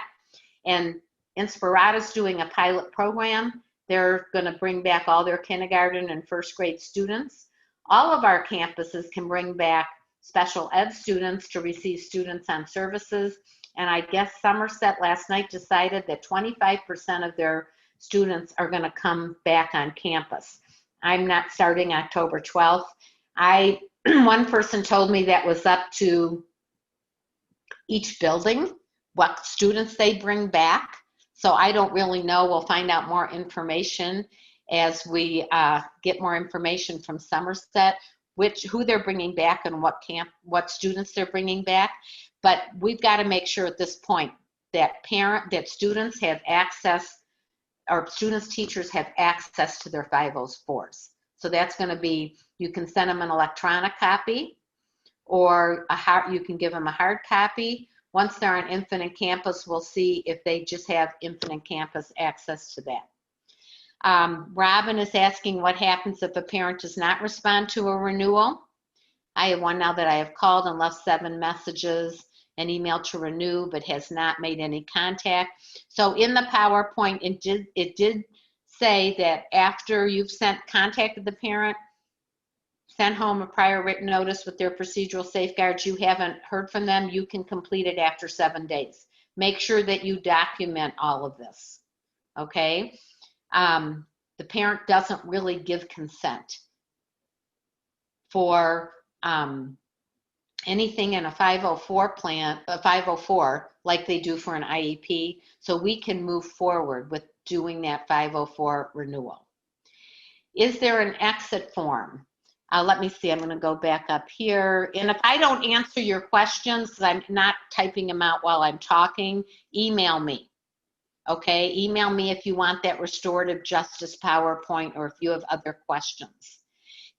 and Inspirata's doing a pilot program. They're going to bring back all their kindergarten and first grade students. All of our campuses can bring back special ed students to receive students on services. And I guess Somerset last night decided that 25% of their students are going to come back on campus. I'm not starting October 12th. One person told me that was up to each building, what students they bring back. So I don't really know. We'll find out more information as we get more information from Somerset, who they're bringing back and what students they're bringing back. But we've got to make sure at this point that students have access, or students' teachers have access to their 504s. So that's going to be, you can send them an electronic copy, or you can give them a hard copy. Once they're on Infinite Campus, we'll see if they just have Infinite Campus access to that. Robin is asking what happens if a parent does not respond to a renewal. I have one now that I have called and left 7 messages and emailed to renew, but has not made any contact. So in the PowerPoint, it did say that after you've contacted the parent, sent home a prior written notice with their procedural safeguards, you haven't heard from them, you can complete it after 7 days. Make sure that you document all of this, okay? The parent doesn't really give consent for anything in a 504 plan, a 504, like they do for an IEP, so we can move forward with doing that 504 renewal. Is there an exit form? Let me see, I'm going to go back up here. And if I don't answer your questions, because I'm not typing them out while I'm talking, email me. Okay, email me if you want that restorative justice PowerPoint, or if you have other questions.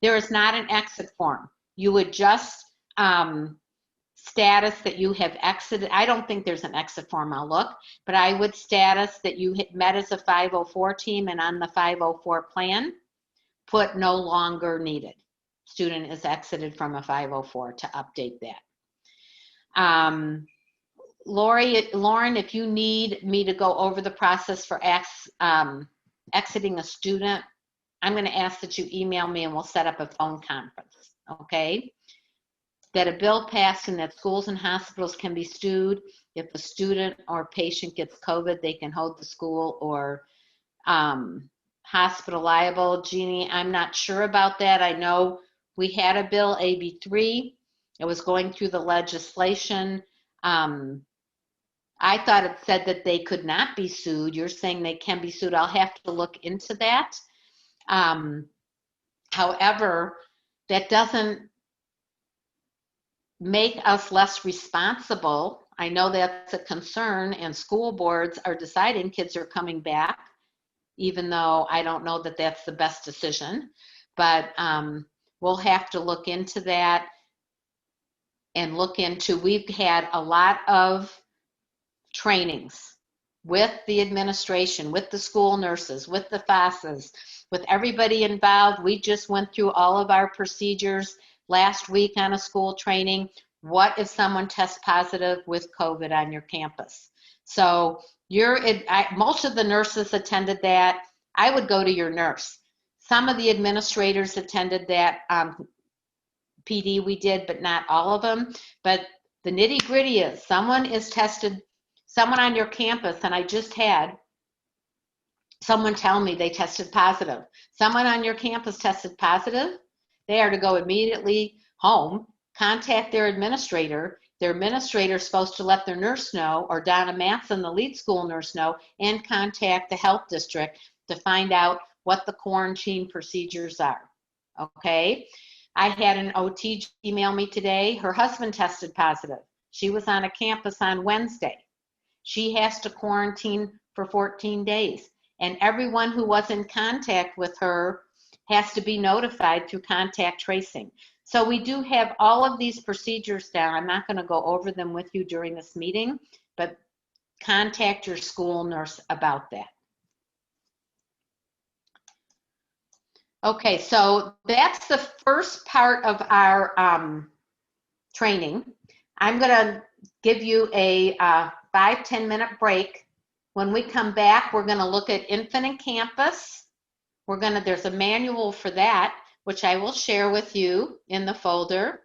There is not an exit form. You would just status that you have exited. I don't think there's an exit form, I'll look, but I would status that you met as a 504 team, and on the 504 plan, put no longer needed. Student is exited from a 504 to update that. Lauren, if you need me to go over the process for exiting a student, I'm going to ask that you email me and we'll set up a phone conference, okay? That a bill passed and that schools and hospitals can be sued. If a student or patient gets COVID, they can hold the school or hospital liable. Jeannie, I'm not sure about that. I know we had a bill, AB 3. It was going through the legislation. I thought it said that they could not be sued. You're saying they can be sued. I'll have to look into that. However, that doesn't make us less responsible. I know that's a concern, and school boards are deciding kids are coming back, even though I don't know that that's the best decision. But we'll have to look into that and look into, we've had a lot of trainings with the administration, with the school nurses, with the FASAs, with everybody involved. We just went through all of our procedures last week on a school training. What if someone tests positive with COVID on your campus? So most of the nurses attended that. I would go to your nurse. Some of the administrators attended that PD we did, but not all of them. But the nitty gritty is someone on your campus, and I just had someone tell me they tested positive. Someone on your campus tested positive. They are to go immediately home, contact their administrator, Their administrator is supposed to let their nurse know, or Donna Matson, the lead school nurse, know, and contact the health district to find out what the quarantine procedures are. Okay? I had an OT email me today. Her husband tested positive. She was on a campus on Wednesday. She has to quarantine for 14 days. And everyone who was in contact with her has to be notified through contact tracing. So we do have all of these procedures down. I'm not going to go over them with you during this meeting, but contact your school nurse about that. Okay, so that's the first part of our training. I'm going to give you a 5-10 minute break. When we come back, we're going to look at Infinite Campus. There's a manual for that, which I will share with you in the folder.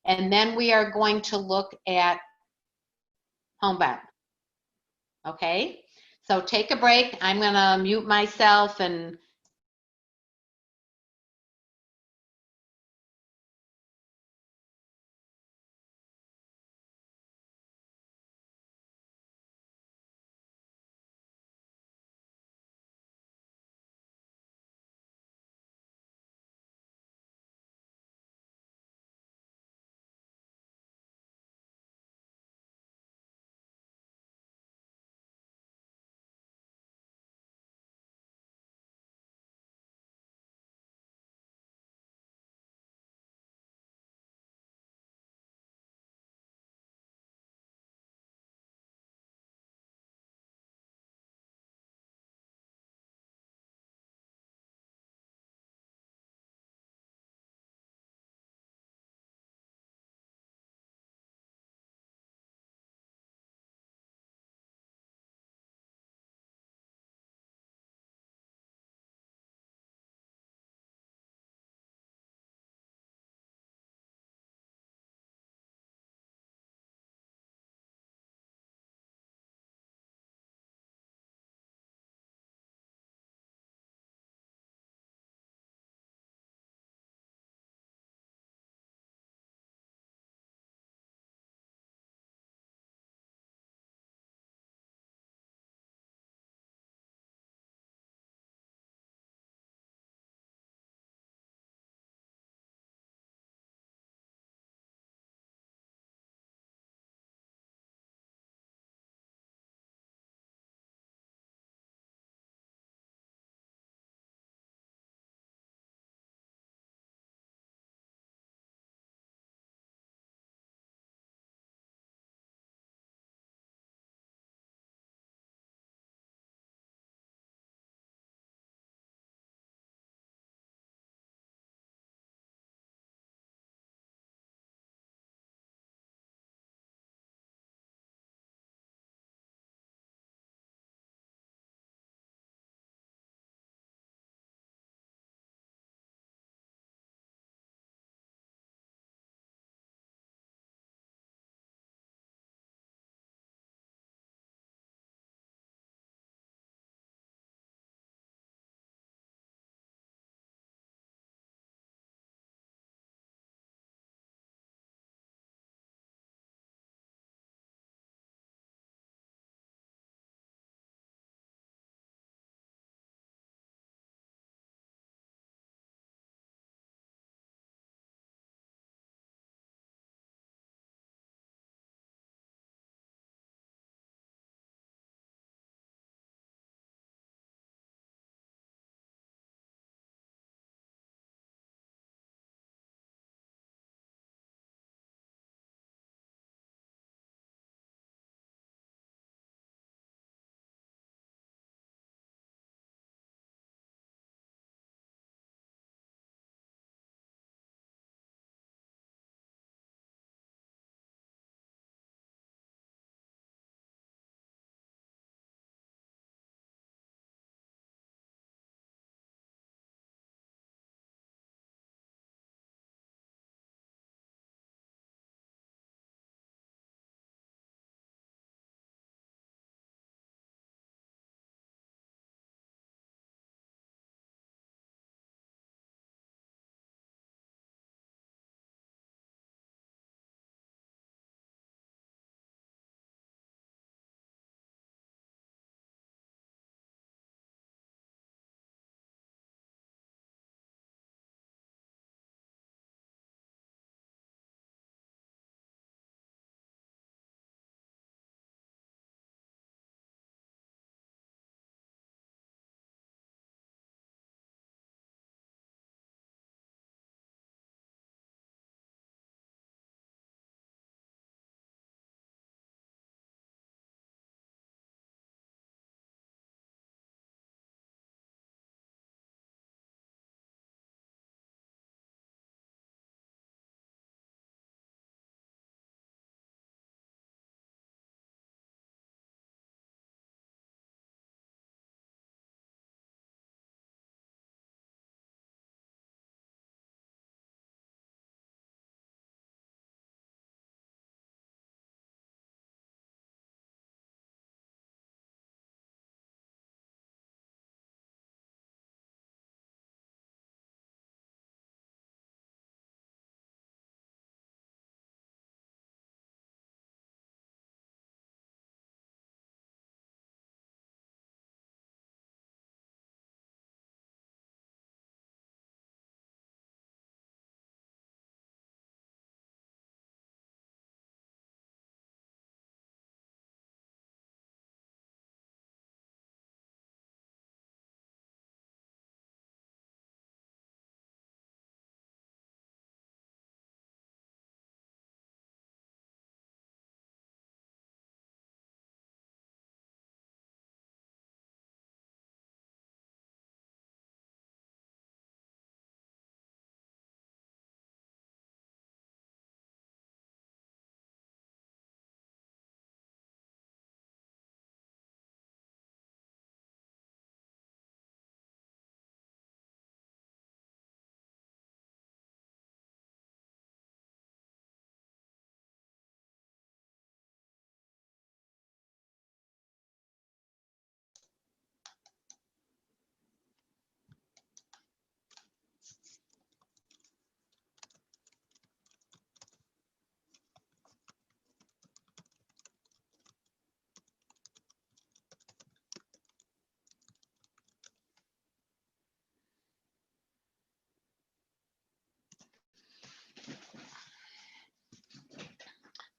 And then we are going to look at Homebound. Okay, so take a break. I'm going to mute myself and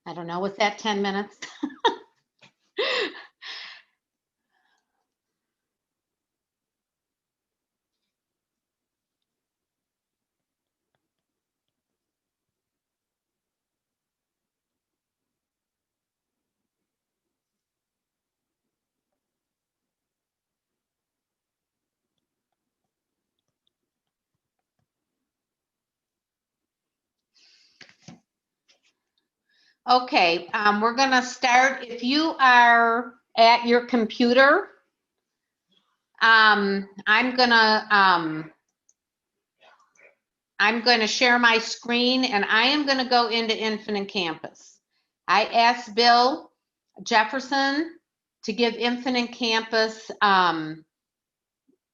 I don't know, was that 10 minutes? Okay, we're gonna start. If you are at your computer, I'm gonna share my screen, and I am gonna go into Infinite Campus. I asked Bill Jefferson to give Infinite Campus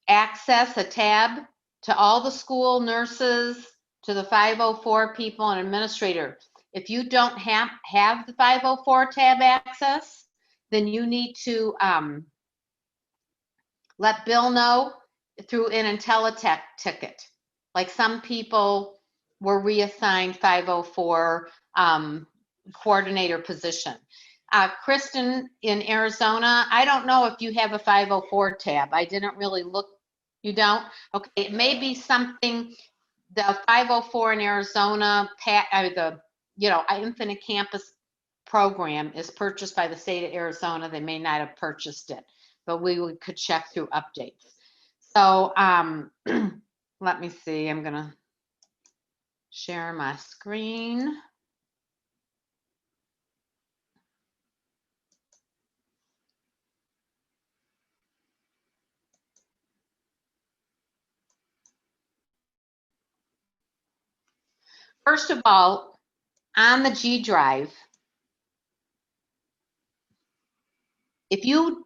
access, a tab to all the school nurses, to the 504 people and administrators. If you don't have the 504 tab access, then you need to let Bill know through an IntelliTech ticket. Like some people were reassigned 504 coordinator position. Kristen in Arizona, I don't know if you have a 504 tab. I didn't really look. You don't? Okay, it may be something, the 504 in Arizona, Infinite Campus program is purchased by the state of Arizona. They may not have purchased it, but we could check through updates. So let me see, I'm gonna share my screen. First of all, on the G Drive, if you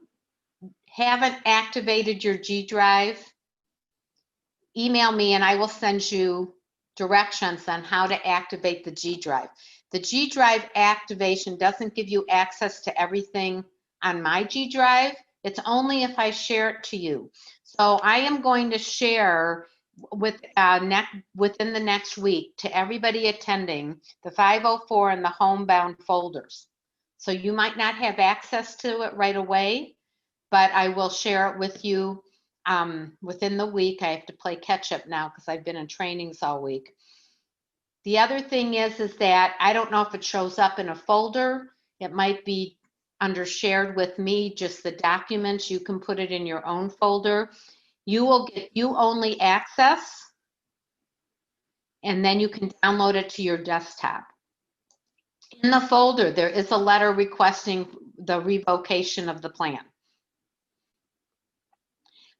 haven't activated your G Drive, email me and I will send you directions on how to activate the G Drive. The G Drive activation doesn't give you access to everything on my G Drive. It's only if I share it to you. So I am going to share within the next week to everybody attending the 504 and the Homebound folders. So you might not have access to it right away, but I will share it with you within the week. I have to play catch up now because I've been in trainings all week. The other thing is that I don't know if it shows up in a folder. It might be under shared with me, just the documents. You can put it in your own folder. You will get view only access, and then you can download it to your desktop. In the folder, there is a letter requesting the revocation of the plan.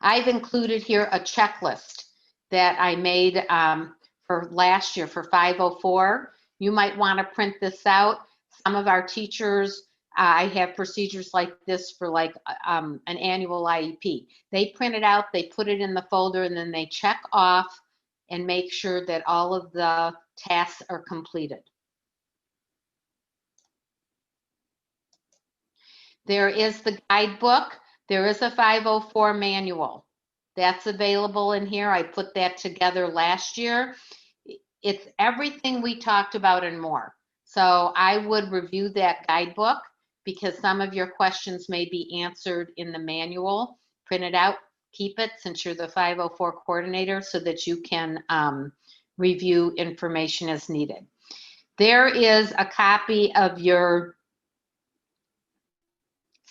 I've included here a checklist that I made for last year for 504. You might want to print this out. Some of our teachers, I have procedures like this for like an annual IEP. They print it out, they put it in the folder, and then they check off and make sure that all of the tasks are completed. There is the guidebook. There is a 504 manual. That's available in here. I put that together last year. It's everything we talked about and more. So I would review that guidebook because some of your questions may be answered in the manual. Print it out, keep it since you're the 504 coordinator so that you can review information as needed. There is a copy of your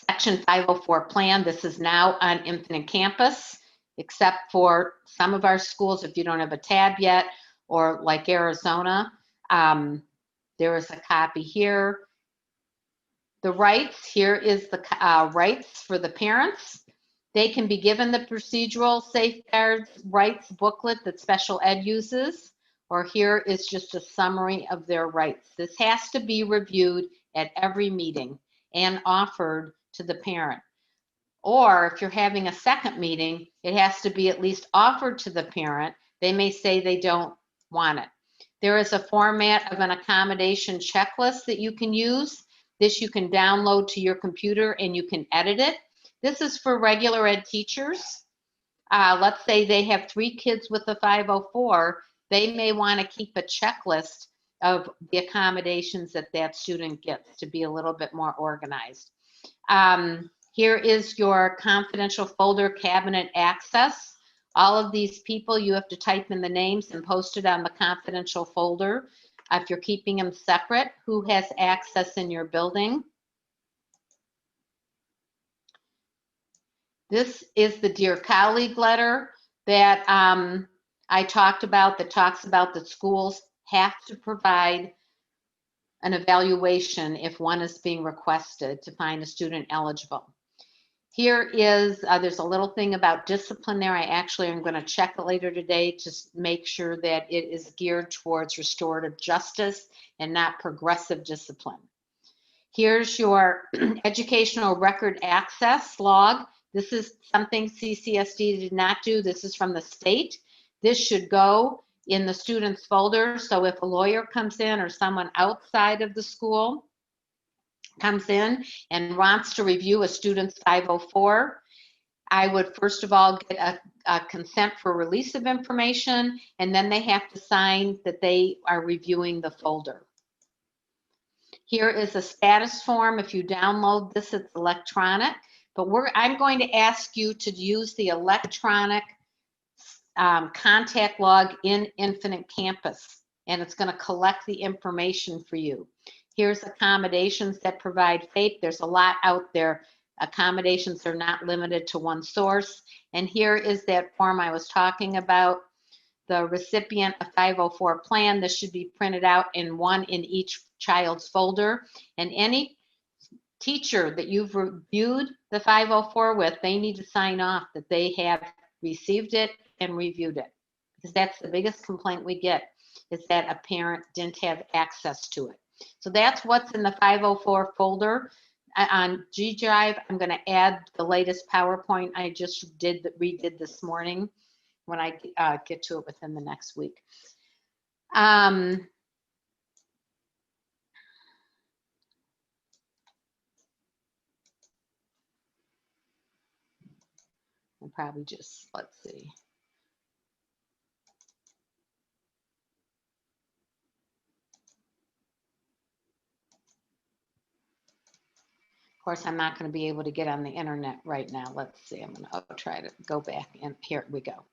Section 504 plan. This is now on Infinite Campus, except for some of our schools, if you don't have a tab yet, or like Arizona, there is a copy here. The rights, here is the rights for the parents. They can be given the procedural safeguards rights booklet that special ed uses, or here is just a summary of their rights. This has to be reviewed at every meeting and offered to the parent. Or if you're having a second meeting, it has to be at least offered to the parent. They may say they don't want it. There is a format of an accommodation checklist that you can use. This you can download to your computer and you can edit it. This is for regular ed teachers. Let's say they have 3 kids with a 504. They may want to keep a checklist of the accommodations that that student gets to be a little bit more organized. Here is your confidential folder cabinet access. All of these people, you have to type in the names and post it on the confidential folder. If you're keeping them separate, who has access in your building. This is the Dear Colleague letter that I talked about, that talks about that schools have to provide an evaluation if one is being requested to find a student eligible. Here is, there's a little thing about discipline there. I actually am going to check it later today to make sure that it is geared towards restorative justice and not progressive discipline. Here's your educational record access log. This is something CCSD did not do. This is from the state. This should go in the student's folder. So if a lawyer comes in or someone outside of the school comes in and wants to review a student's 504, I would first of all get a consent for release of information, and then they have to sign that they are reviewing the folder. Here is a status form. If you download this, it's electronic, but I'm going to ask you to use the electronic contact log in Infinite Campus, and it's going to collect the information for you. Here's accommodations that provide FAPE. There's a lot out there. Accommodations are not limited to one source. And here is that form I was talking about. The recipient of 504 plan. This should be printed out in one in each child's folder. And any teacher that you've reviewed the 504 with, they need to sign off that they have received it and reviewed it. Because that's the biggest complaint we get, is that a parent didn't have access to it. So that's what's in the 504 folder. On G Drive, I'm going to add the latest PowerPoint I just redid this morning when I get to it within the next week. I'll probably just, let's see. Of course, I'm not going to be able to get on the internet right now. Let's see. I'm going to try to go back, and here we go.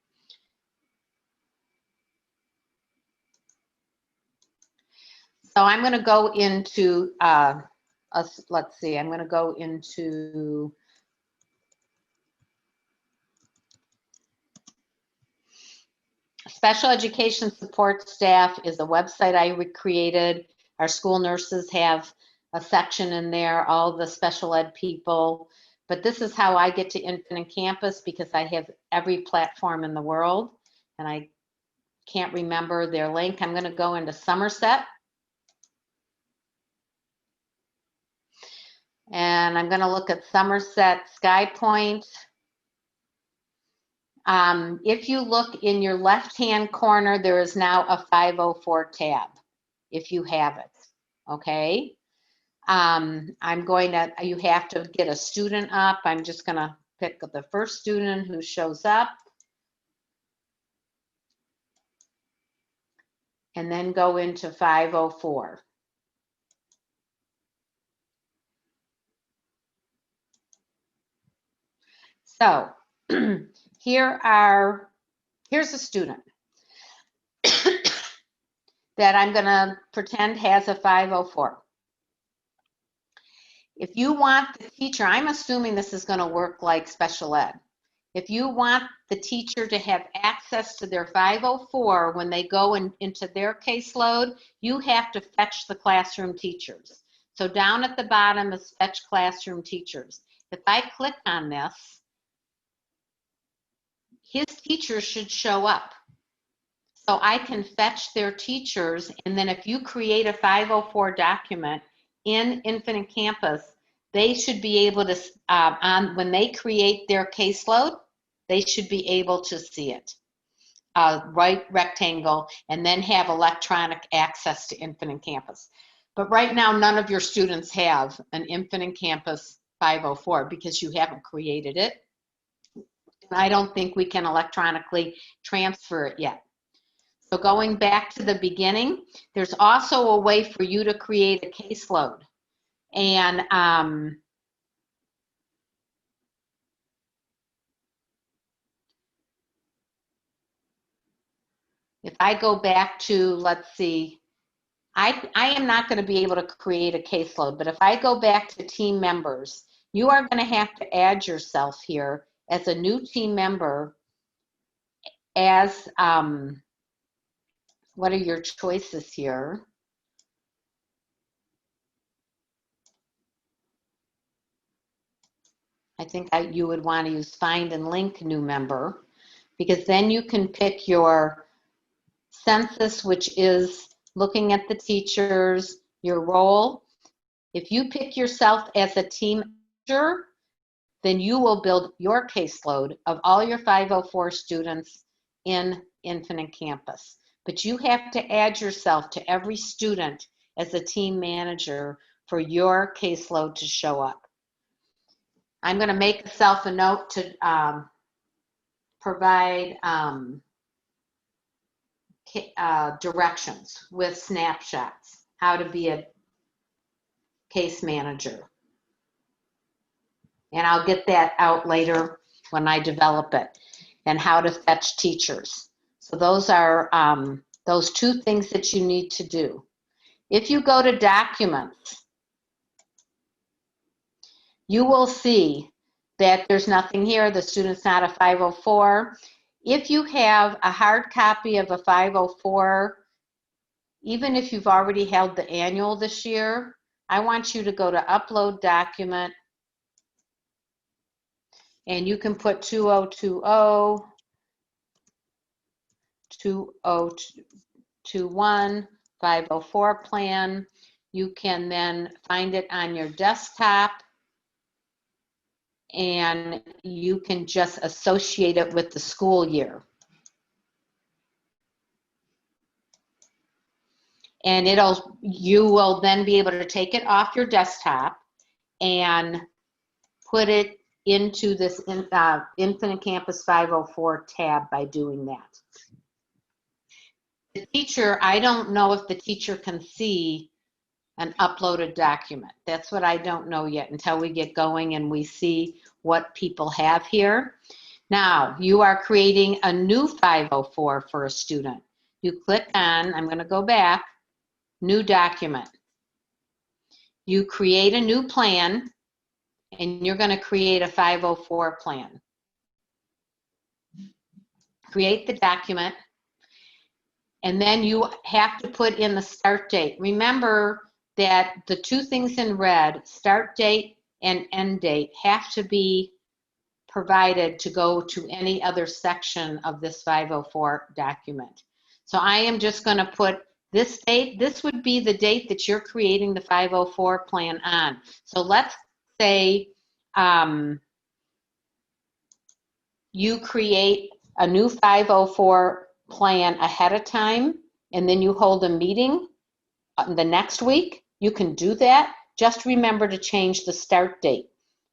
So I'm going to go into, let's see, I'm going to go into Special Education Support Staff is a website I recreated. Our school nurses have a section in there, all the special ed people. But this is how I get to Infinite Campus, because I have every platform in the world and I can't remember their link. I'm going to go into Somerset. And I'm going to look at Somerset SkyPoint. If you look in your left-hand corner, there is now a 504 tab, if you have it, okay? I'm going to, you have to get a student up. I'm just going to pick the first student who shows up. And then go into 504. So here's a student that I'm going to pretend has a 504. If you want the teacher, I'm assuming this is going to work like special ed. If you want the teacher to have access to their 504 when they go into their caseload, you have to fetch the classroom teachers. So down at the bottom is fetch classroom teachers. If I click on this, his teachers should show up. So I can fetch their teachers, and then if you create a 504 document in Infinite Campus, they should be able to, when they create their caseload, they should be able to see it. Right rectangle, and then have electronic access to Infinite Campus. But right now, none of your students have an Infinite Campus 504 because you haven't created it. And I don't think we can electronically transfer it yet. So going back to the beginning, there's also a way for you to create a caseload. And if I go back to, let's see, I am not going to be able to create a caseload, but if I go back to team members, you are going to have to add yourself here as a new team member as, what are your choices here? I think you would want to use find and link new member, because then you can pick your census, which is looking at the teachers, your role. If you pick yourself as a team manager, then you will build your caseload of all your 504 students in Infinite Campus. But you have to add yourself to every student as a team manager for your caseload to show up. I'm going to make myself a note to provide directions with snapshots, how to be a case manager. And I'll get that out later when I develop it, and how to fetch teachers. So those are those two things that you need to do. If you go to documents, you will see that there's nothing here. The student's not a 504. If you have a hard copy of a 504, even if you've already held the annual this year, I want you to go to upload document, and you can put 2020, 2021, 504 plan. You can then find it on your desktop, and you can just associate it with the school year. And you will then be able to take it off your desktop and put it into this Infinite Campus 504 tab by doing that. The teacher, I don't know if the teacher can see an uploaded document. That's what I don't know yet until we get going and we see what people have here. Now, you are creating a new 504 for a student. You click on, I'm going to go back, new document. You create a new plan, and you're going to create a 504 plan. Create the document, and then you have to put in the start date. Remember that the two things in red, start date and end date, have to be provided to go to any other section of this 504 document. So I am just going to put this date. This would be the date that you're creating the 504 plan on. So let's say you create a new 504 plan ahead of time, and then you hold a meeting the next week. You can do that. Just remember to change the start date,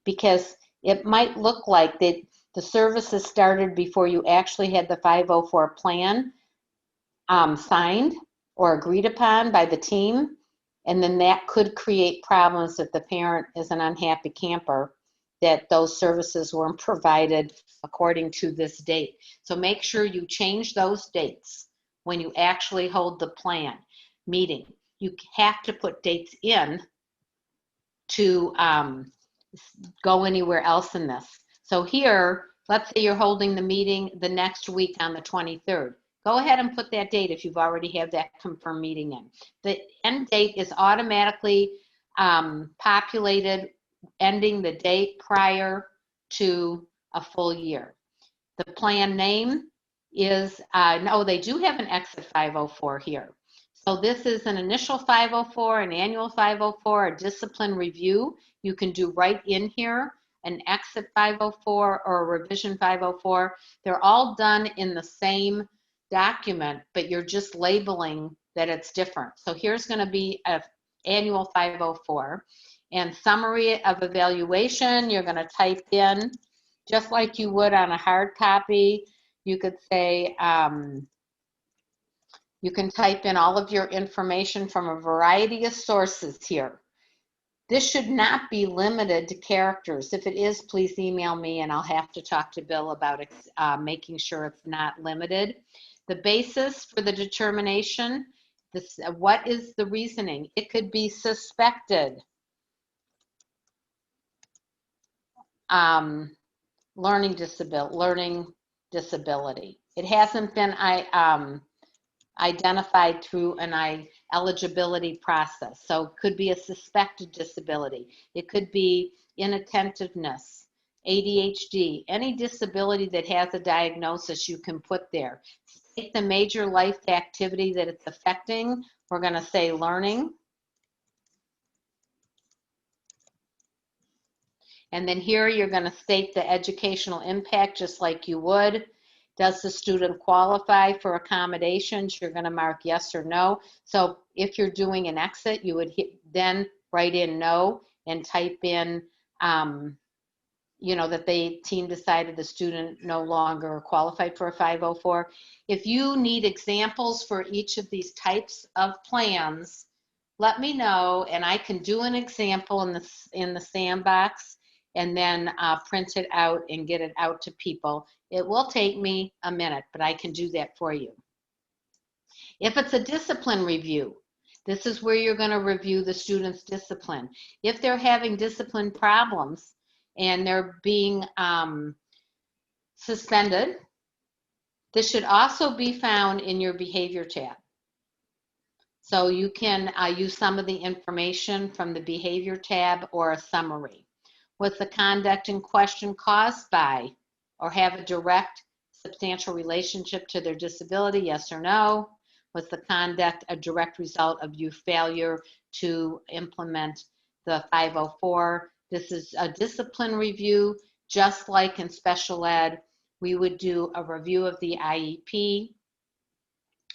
because it might look like that the services started before you actually had the 504 plan signed or agreed upon by the team, and then that could create problems if the parent is an unhappy camper that those services weren't provided according to this date. So make sure you change those dates when you actually hold the plan meeting. You have to put dates in to go anywhere else in this. So here, let's say you're holding the meeting the next week on the 23rd. Go ahead and put that date if you've already have that confirmed meeting in. The end date is automatically populated, ending the date prior to a full year. The plan name is, no, they do have an exit 504 here. So this is an initial 504, an annual 504, a discipline review. You can do right in here, an exit 504 or a revision 504. They're all done in the same document, but you're just labeling that it's different. So here's going to be an annual 504. And summary of evaluation, you're going to type in, just like you would on a hard copy. You could say, You can type in all of your information from a variety of sources here. This should not be limited to characters. If it is, please email me and I'll have to talk to Bill about making sure it's not limited. The basis for the determination, what is the reasoning? It could be suspected learning disability. It hasn't been identified through an eligibility process. So it could be a suspected disability. It could be inattentiveness, ADHD, any disability that has a diagnosis you can put there. Take the major life activity that it's affecting. We're going to say learning. And then here you're going to state the educational impact just like you would. Does the student qualify for accommodations? You're going to mark yes or no. So if you're doing an exit, you would then write in no and type in, that the team decided the student no longer qualified for a 504. If you need examples for each of these types of plans, let me know and I can do an example in the sandbox and then print it out and get it out to people. It will take me a minute, but I can do that for you. If it's a discipline review, this is where you're going to review the student's discipline. If they're having discipline problems and they're being suspended, this should also be found in your behavior tab. So you can use some of the information from the behavior tab or a summary. Was the conduct in question caused by or have a direct substantial relationship to their disability, yes or no? Was the conduct a direct result of your failure to implement the 504? This is a discipline review, just like in special ed. We would do a review of the IEP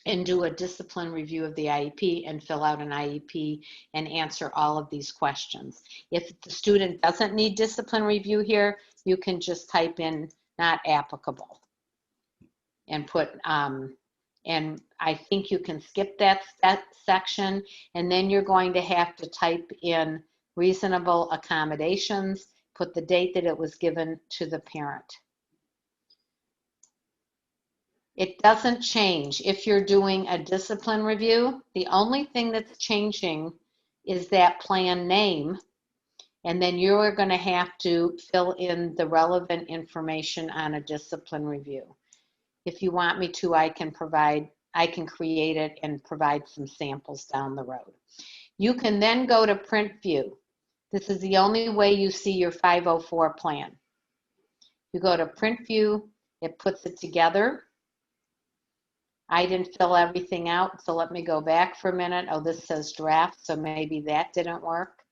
and do a discipline review of the IEP and fill out an IEP and answer all of these questions. If the student doesn't need discipline review here, you can just type in not applicable and put, and I think you can skip that section, and then you're going to have to type in reasonable accommodations, put the date that it was given to the parent. It doesn't change if you're doing a discipline review. The only thing that's changing is that plan name, and then you're going to have to fill in the relevant information on a discipline review. If you want me to, I can create it and provide some samples down the road. You can then go to print view. This is the only way you see your 504 plan. You go to print view, it puts it together. I didn't fill everything out, so let me go back for a minute. Oh, this says draft, so maybe that didn't work.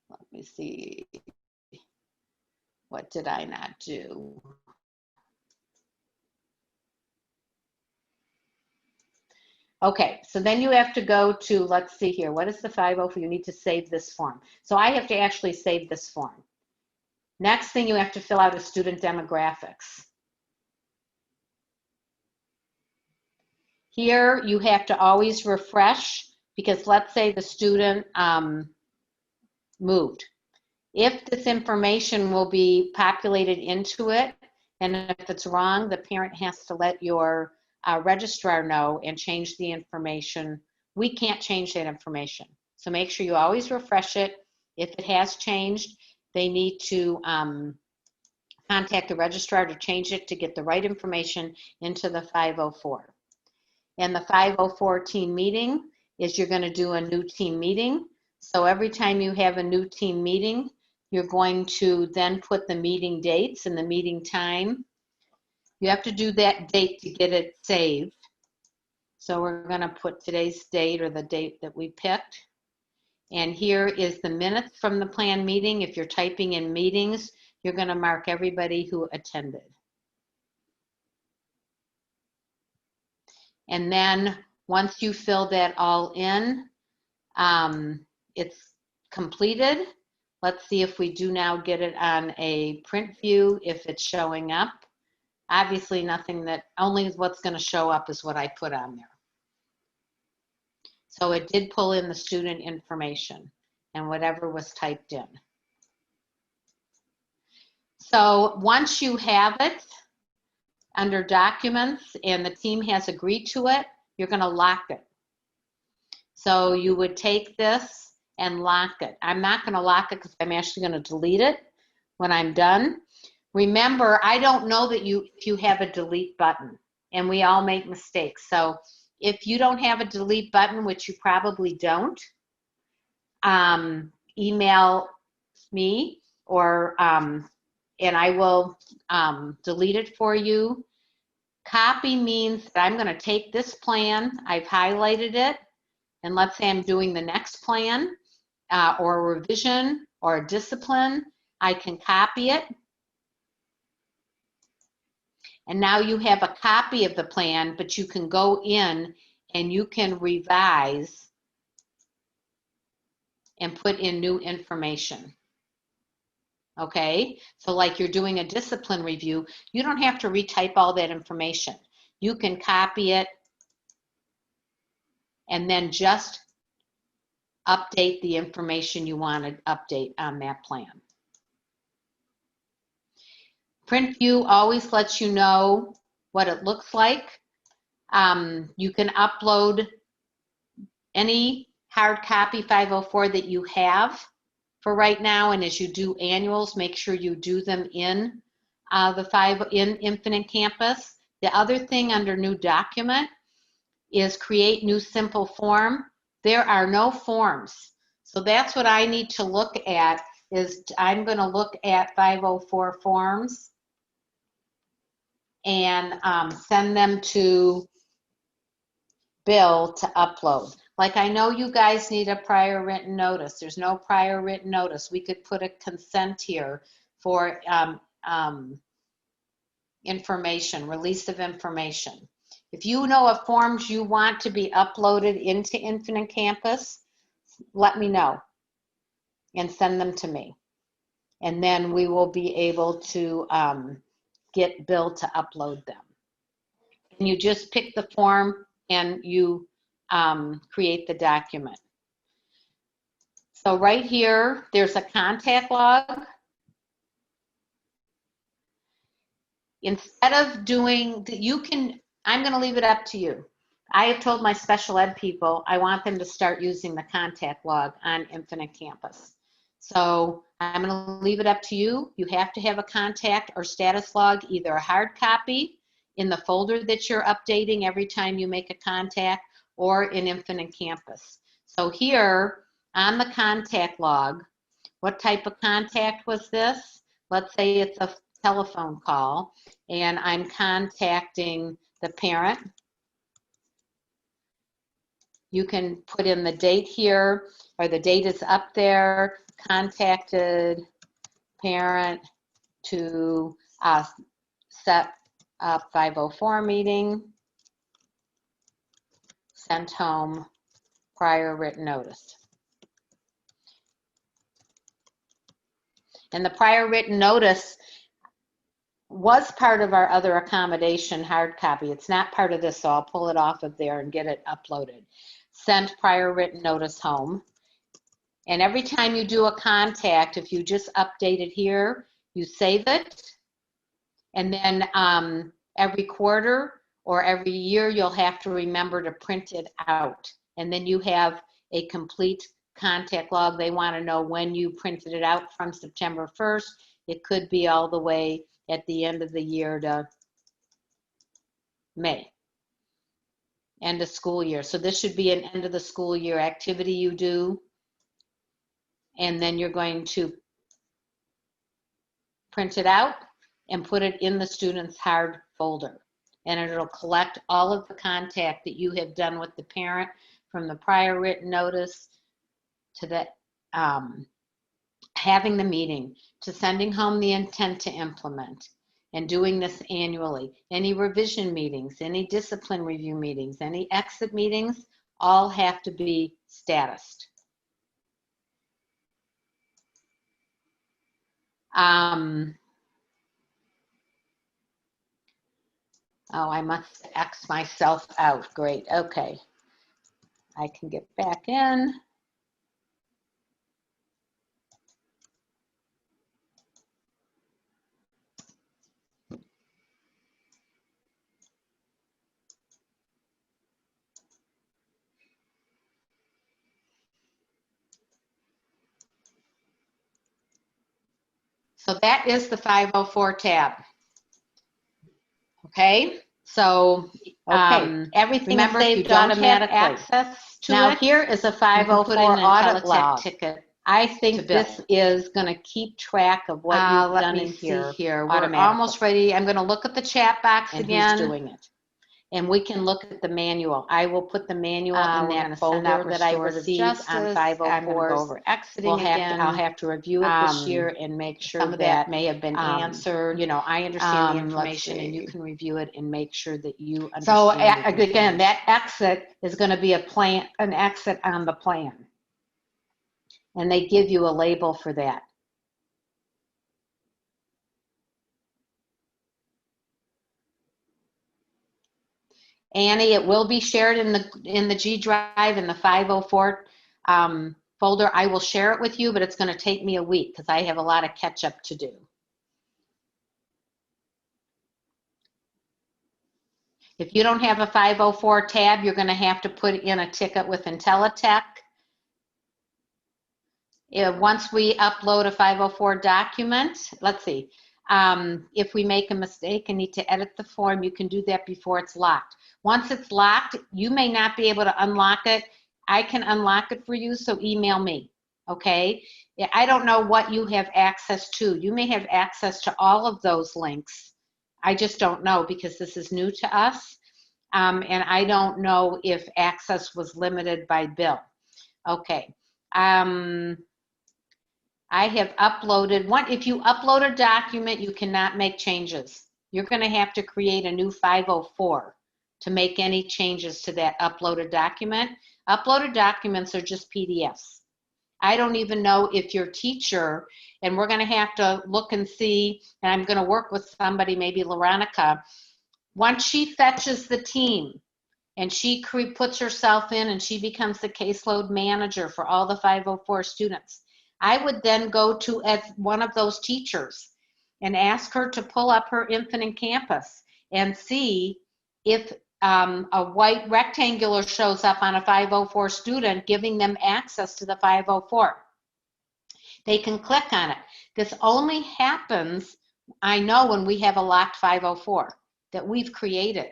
Let me see. What did I not do? Okay, so then you have to go to, let's see here, what is the 504? You need to save this form. So I have to actually save this form. Next thing you have to fill out is student demographics. Here you have to always refresh because let's say the student moved. If this information will be populated into it, and if it's wrong, the parent has to let your registrar know and change the information. We can't change that information. So make sure you always refresh it. If it has changed, they need to contact the registrar to change it to get the right information into the 504. And the 504 team meeting is you're going to do a new team meeting. So every time you have a new team meeting, you're going to then put the meeting dates and the meeting time. You have to do that date to get it saved. So we're going to put today's date or the date that we picked. And here is the minutes from the planned meeting. If you're typing in meetings, you're going to mark everybody who attended. And then once you fill that all in, it's completed. Let's see if we do now get it on a print view, if it's showing up. Obviously nothing that, only what's going to show up is what I put on there. So it did pull in the student information and whatever was typed in. So once you have it under documents and the team has agreed to it, you're going to lock it. So you would take this and lock it. I'm not going to lock it because I'm actually going to delete it when I'm done. Remember, I don't know that if you have a delete button, and we all make mistakes. So if you don't have a delete button, which you probably don't, email me or and I will delete it for you. Copy means that I'm going to take this plan, I've highlighted it, and let's say I'm doing the next plan or a revision or a discipline. I can copy it. And now you have a copy of the plan, but you can go in and you can revise and put in new information. Okay, so like you're doing a discipline review, you don't have to retype all that information. You can copy it and then just update the information you want to update on that plan. Print view always lets you know what it looks like. You can upload any hard copy 504 that you have for right now, and as you do annuals, make sure you do them in in Infinite Campus. The other thing under new document is create new simple form. There are no forms. So that's what I need to look at, is I'm going to look at 504 forms and send them to Bill to upload. Like, I know you guys need a prior written notice. There's no prior written notice. We could put a consent here for information, release of information. If you know of forms you want to be uploaded into Infinite Campus, let me know and send them to me. And then we will be able to get Bill to upload them. And you just pick the form and you create the document. So right here, there's a contact log. Instead of doing, I'm going to leave it up to you. I have told my special ed people I want them to start using the contact log on Infinite Campus. So I'm going to leave it up to you. You have to have a contact or status log, either a hard copy in the folder that you're updating every time you make a contact, or in Infinite Campus. So here on the contact log, what type of contact was this? Let's say it's a telephone call and I'm contacting the parent. You can put in the date here, or the date is up there, contacted parent to set up 504 meeting, sent home prior written notice. And the prior written notice was part of our other accommodation hard copy. It's not part of this, so I'll pull it off of there and get it uploaded. Sent prior written notice home. And every time you do a contact, if you just update it here, you save it. And then every quarter or every year, you'll have to remember to print it out. And then you have a complete contact log. They want to know when you printed it out from September 1st. It could be all the way at the end of the year to May, end of school year. So this should be an end of the school year activity you do. And then you're going to print it out and put it in the student's hard folder. And it'll collect all of the contact that you have done with the parent, from the prior written notice to the having the meeting, to sending home the intent to implement, and doing this annually. Any revision meetings, any discipline review meetings, any exit meetings, all have to be statused. Oh, I must X myself out. Great. Okay. I can get back in. So that is the 504 tab. Okay, so everything is saved automatically. Access to now here is a 504 audit log ticket. I think this is going to keep track of what you've done in here. We're almost ready. I'm going to look at the chat box again. Who's doing it? And we can look at the manual. I will put the manual in that folder that I received on 504s. I'm going to go over exiting again. I'll have to review it this year and make sure some of that may have been answered. You know, I understand the information, and you can review it and make sure that you understand. So again, that exit is going to be an exit on the plan, and they give you a label for that. Annie, it will be shared in the G Drive in the 504 folder. I will share it with you, but it's going to take me a week because I have a lot of catch up to do. If you don't have a 504 tab, you're going to have to put in a ticket with IntelliTech. Once we upload a 504 document, let's see. If we make a mistake and need to edit the form, you can do that before it's locked. Once it's locked, you may not be able to unlock it. I can unlock it for you, so email me, okay? I don't know what you have access to. You may have access to all of those links. I just don't know because this is new to us, and I don't know if access was limited by bill. Okay. I have uploaded one. If you upload a document, you cannot make changes. You're going to have to create a new 504 to make any changes to that uploaded document. Uploaded documents are just PDFs. I don't even know if your teacher, and we're going to have to look and see, and I'm going to work with somebody, maybe Veronica, once she fetches the team and she puts herself in and she becomes the caseload manager for all the 504 students, I would then go to one of those teachers and ask her to pull up her Infinite Campus and see if a white rectangular shows up on a 504 student, giving them access to the 504. They can click on it. This only happens, I know, when we have a locked 504 that we've created.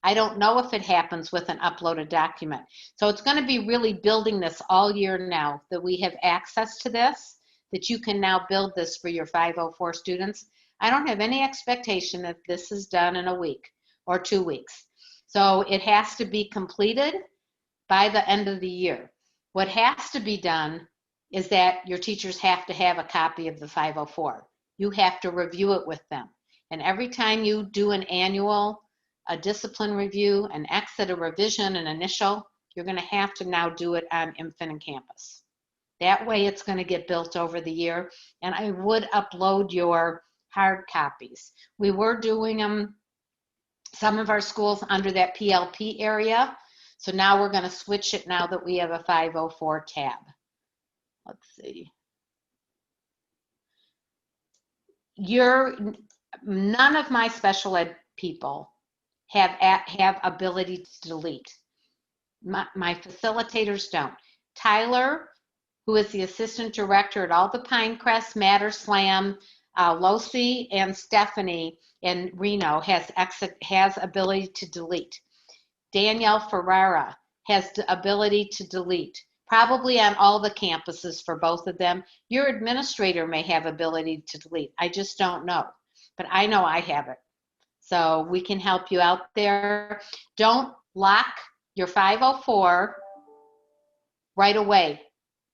I don't know if it happens with an uploaded document. So it's going to be really building this all year now that we have access to this, that you can now build this for your 504 students. I don't have any expectation that this is done in a week or 2 weeks. So it has to be completed by the end of the year. What has to be done is that your teachers have to have a copy of the 504. You have to review it with them. And every time you do an annual, a discipline review, an exit, a revision, an initial, you're going to have to now do it on Infinite Campus. That way it's going to get built over the year. And I would upload your hard copies. We were doing them, some of our schools, under that PLP area. So now we're going to switch it now that we have a 504 tab. Let's see. None of my special ed people have ability to delete. My facilitators don't. Tyler, who is the assistant director at all the Pinecrest, Matter Slam, Losi, and Stephanie in Reno has ability to delete. Danielle Ferrara has the ability to delete, probably on all the campuses for both of them. Your administrator may have ability to delete. I just don't know, but I know I have it. So we can help you out there. Don't lock your 504 right away,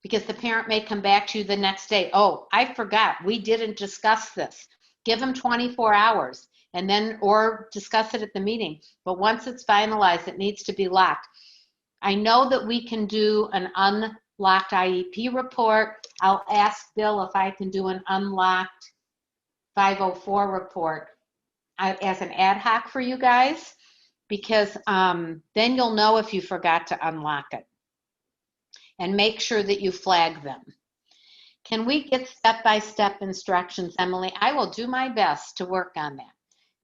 because the parent may come back to you the next day. Oh, I forgot, we didn't discuss this. Give them 24 hours and then, or discuss it at the meeting. But once it's finalized, it needs to be locked. I know that we can do an unlocked IEP report. I'll ask Bill if I can do an unlocked 504 report as an ad hoc for you guys, because then you'll know if you forgot to unlock it. And make sure that you flag them. Can we get step-by-step instructions, Emily? I will do my best to work on that.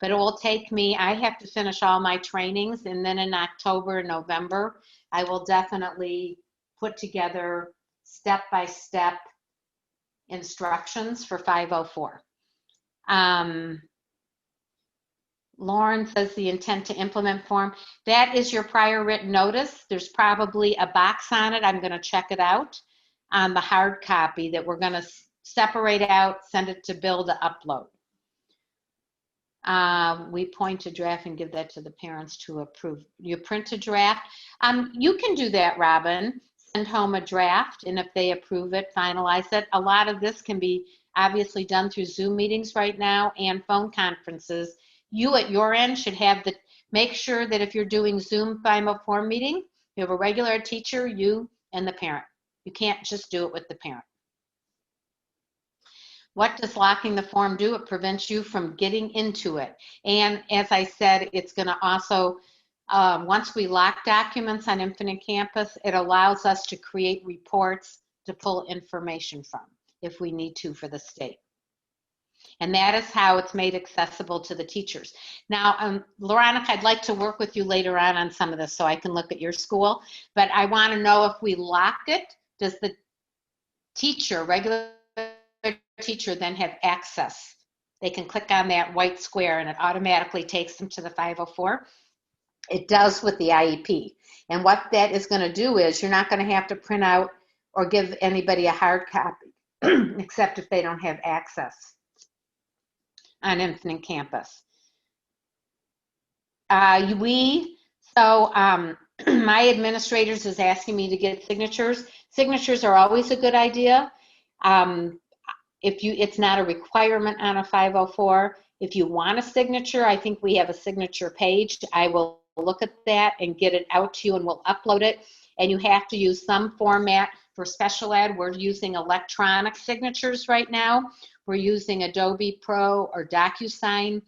But it will take me, I have to finish all my trainings, and then in October and November, I will definitely put together step-by-step instructions for 504. Lauren says the intent to implement form. That is your prior written notice. There's probably a box on it. I'm going to check it out on the hard copy that we're going to separate out, send it to Bill to upload. We point a draft and give that to the parents to approve. You print a draft. You can do that, Robin. Send home a draft, and if they approve it, finalize it. A lot of this can be obviously done through Zoom meetings right now and phone conferences. You at your end should have make sure that if you're doing Zoom 504 meeting, you have a regular teacher, you and the parent. You can't just do it with the parent. What does locking the form do? It prevents you from getting into it. And as I said, it's going to also, once we lock documents on Infinite Campus, it allows us to create reports to pull information from if we need to for the state. And that is how it's made accessible to the teachers. Now, Veronica, I'd like to work with you later on some of this so I can look at your school, but I want to know if we lock it, does the teacher, regular teacher, then have access? They can click on that white square and it automatically takes them to the 504. It does with the IEP. And what that is going to do is you're not going to have to print out or give anybody a hard copy, except if they don't have access on Infinite Campus. My administrators is asking me to get signatures. Signatures are always a good idea. It's not a requirement on a 504. If you want a signature, I think we have a signature page. I will look at that and get it out to you, and we'll upload it. And you have to use some format for special ed. We're using electronic signatures right now. We're using Adobe Pro or DocuSign.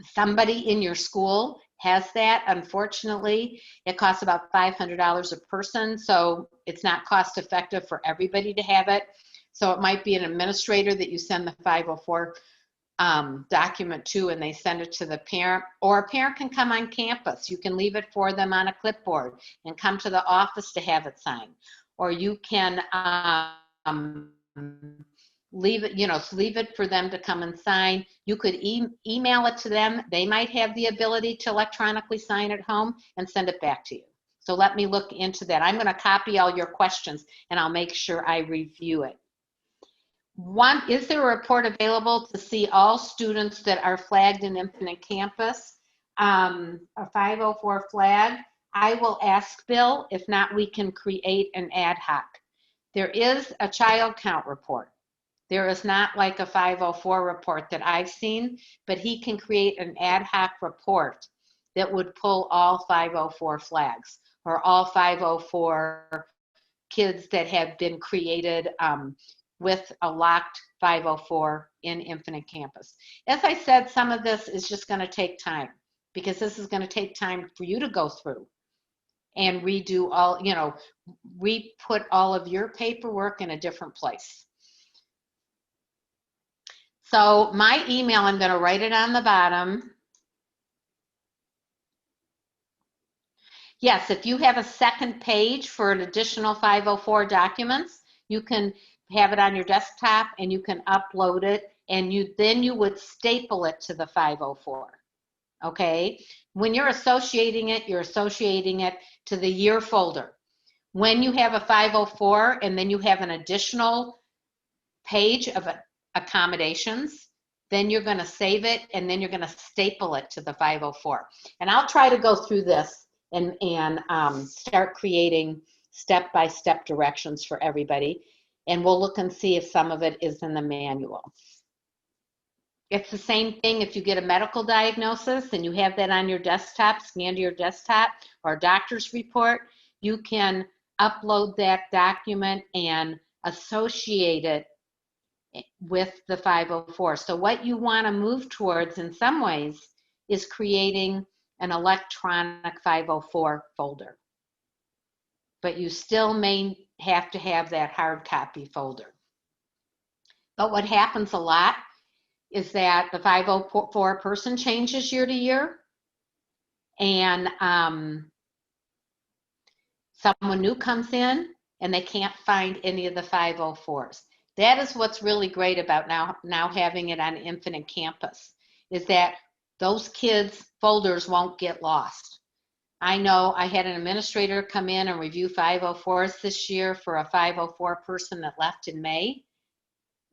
Somebody in your school has that. Unfortunately, it costs about $500 a person, so it's not cost effective for everybody to have it. So it might be an administrator that you send the 504 document to, and they send it to the parent, or a parent can come on campus. You can leave it for them on a clipboard and come to the office to have it signed. Or you can leave it for them to come and sign. You could email it to them. They might have the ability to electronically sign at home and send it back to you. So let me look into that. I'm going to copy all your questions and I'll make sure I review it. Is there a report available to see all students that are flagged in Infinite Campus? A 504 flag? I will ask Bill. If not, we can create an ad hoc. There is a child count report. There is not like a 504 report that I've seen, but he can create an ad hoc report that would pull all 504 flags or all 504 kids that have been created with a locked 504 in Infinite Campus. As I said, some of this is just going to take time, because this is going to take time for you to go through and redo all, re-put all of your paperwork in a different place. So my email, I'm going to write it on the bottom. Yes, if you have a second page for an additional 504 documents, you can have it on your desktop and you can upload it, and then you would staple it to the 504. Okay? When you're associating it to the year folder. When you have a 504 and then you have an additional page of accommodations, then you're going to save it and then you're going to staple it to the 504. And I'll try to go through this and start creating step-by-step directions for everybody. And we'll look and see if some of it is in the manual. It's the same thing if you get a medical diagnosis and you have that on your desktop, scanned to your desktop, or a doctor's report, you can upload that document and associate it with the 504. So what you want to move towards in some ways is creating an electronic 504 folder. But you still may have to have that hard copy folder. But what happens a lot is that the 504 person changes year to year, and someone new comes in and they can't find any of the 504s. That is what's really great about now having it on Infinite Campus, is that those kids' folders won't get lost. I know I had an administrator come in and review 504s this year for a 504 person that left in May,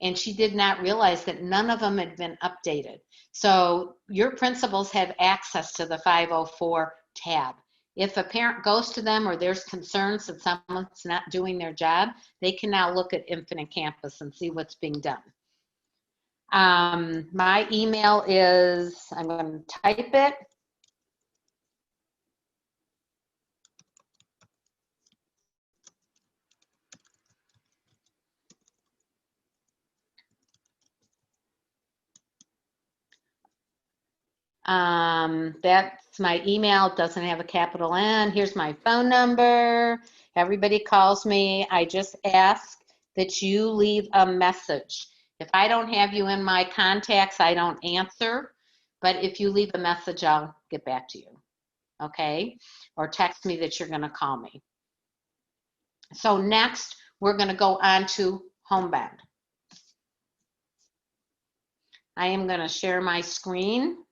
and she did not realize that none of them had been updated. So your principals have access to the 504 tab. If a parent goes to them or there's concerns that someone's not doing their job, they can now look at Infinite Campus and see what's being done. My email is, I'm going to type it. That's my email. It doesn't have a capital N. Here's my phone number. Everybody calls me. I just ask that you leave a message. If I don't have you in my contacts, I don't answer. But if you leave a message, I'll get back to you. Okay? Or text me that you're going to call me. So next, we're going to go on to Homebound. I am going to share my screen.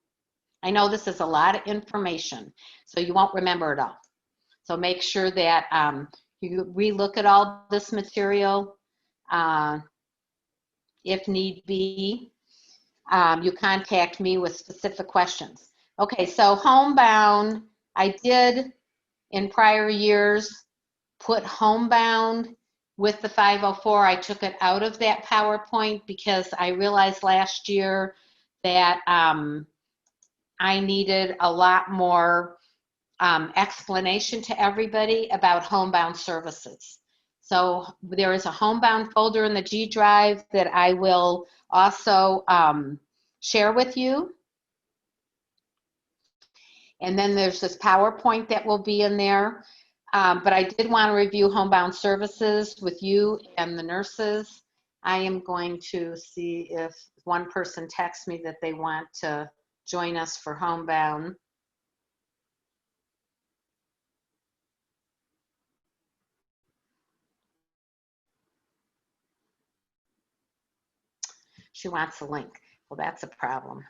I know this is a lot of information, so you won't remember it all. So make sure that you relook at all this material. If need be, you contact me with specific questions. Okay, so Homebound, I did in prior years put Homebound with the 504. I took it out of that PowerPoint because I realized last year that I needed a lot more explanation to everybody about Homebound services. So there is a Homebound folder in the G Drive that I will also share with you. And then there's this PowerPoint that will be in there. But I did want to review Homebound services with you and the nurses. I am going to see if one person texts me that they want to join us for Homebound. She wants a link. Well, that's a problem.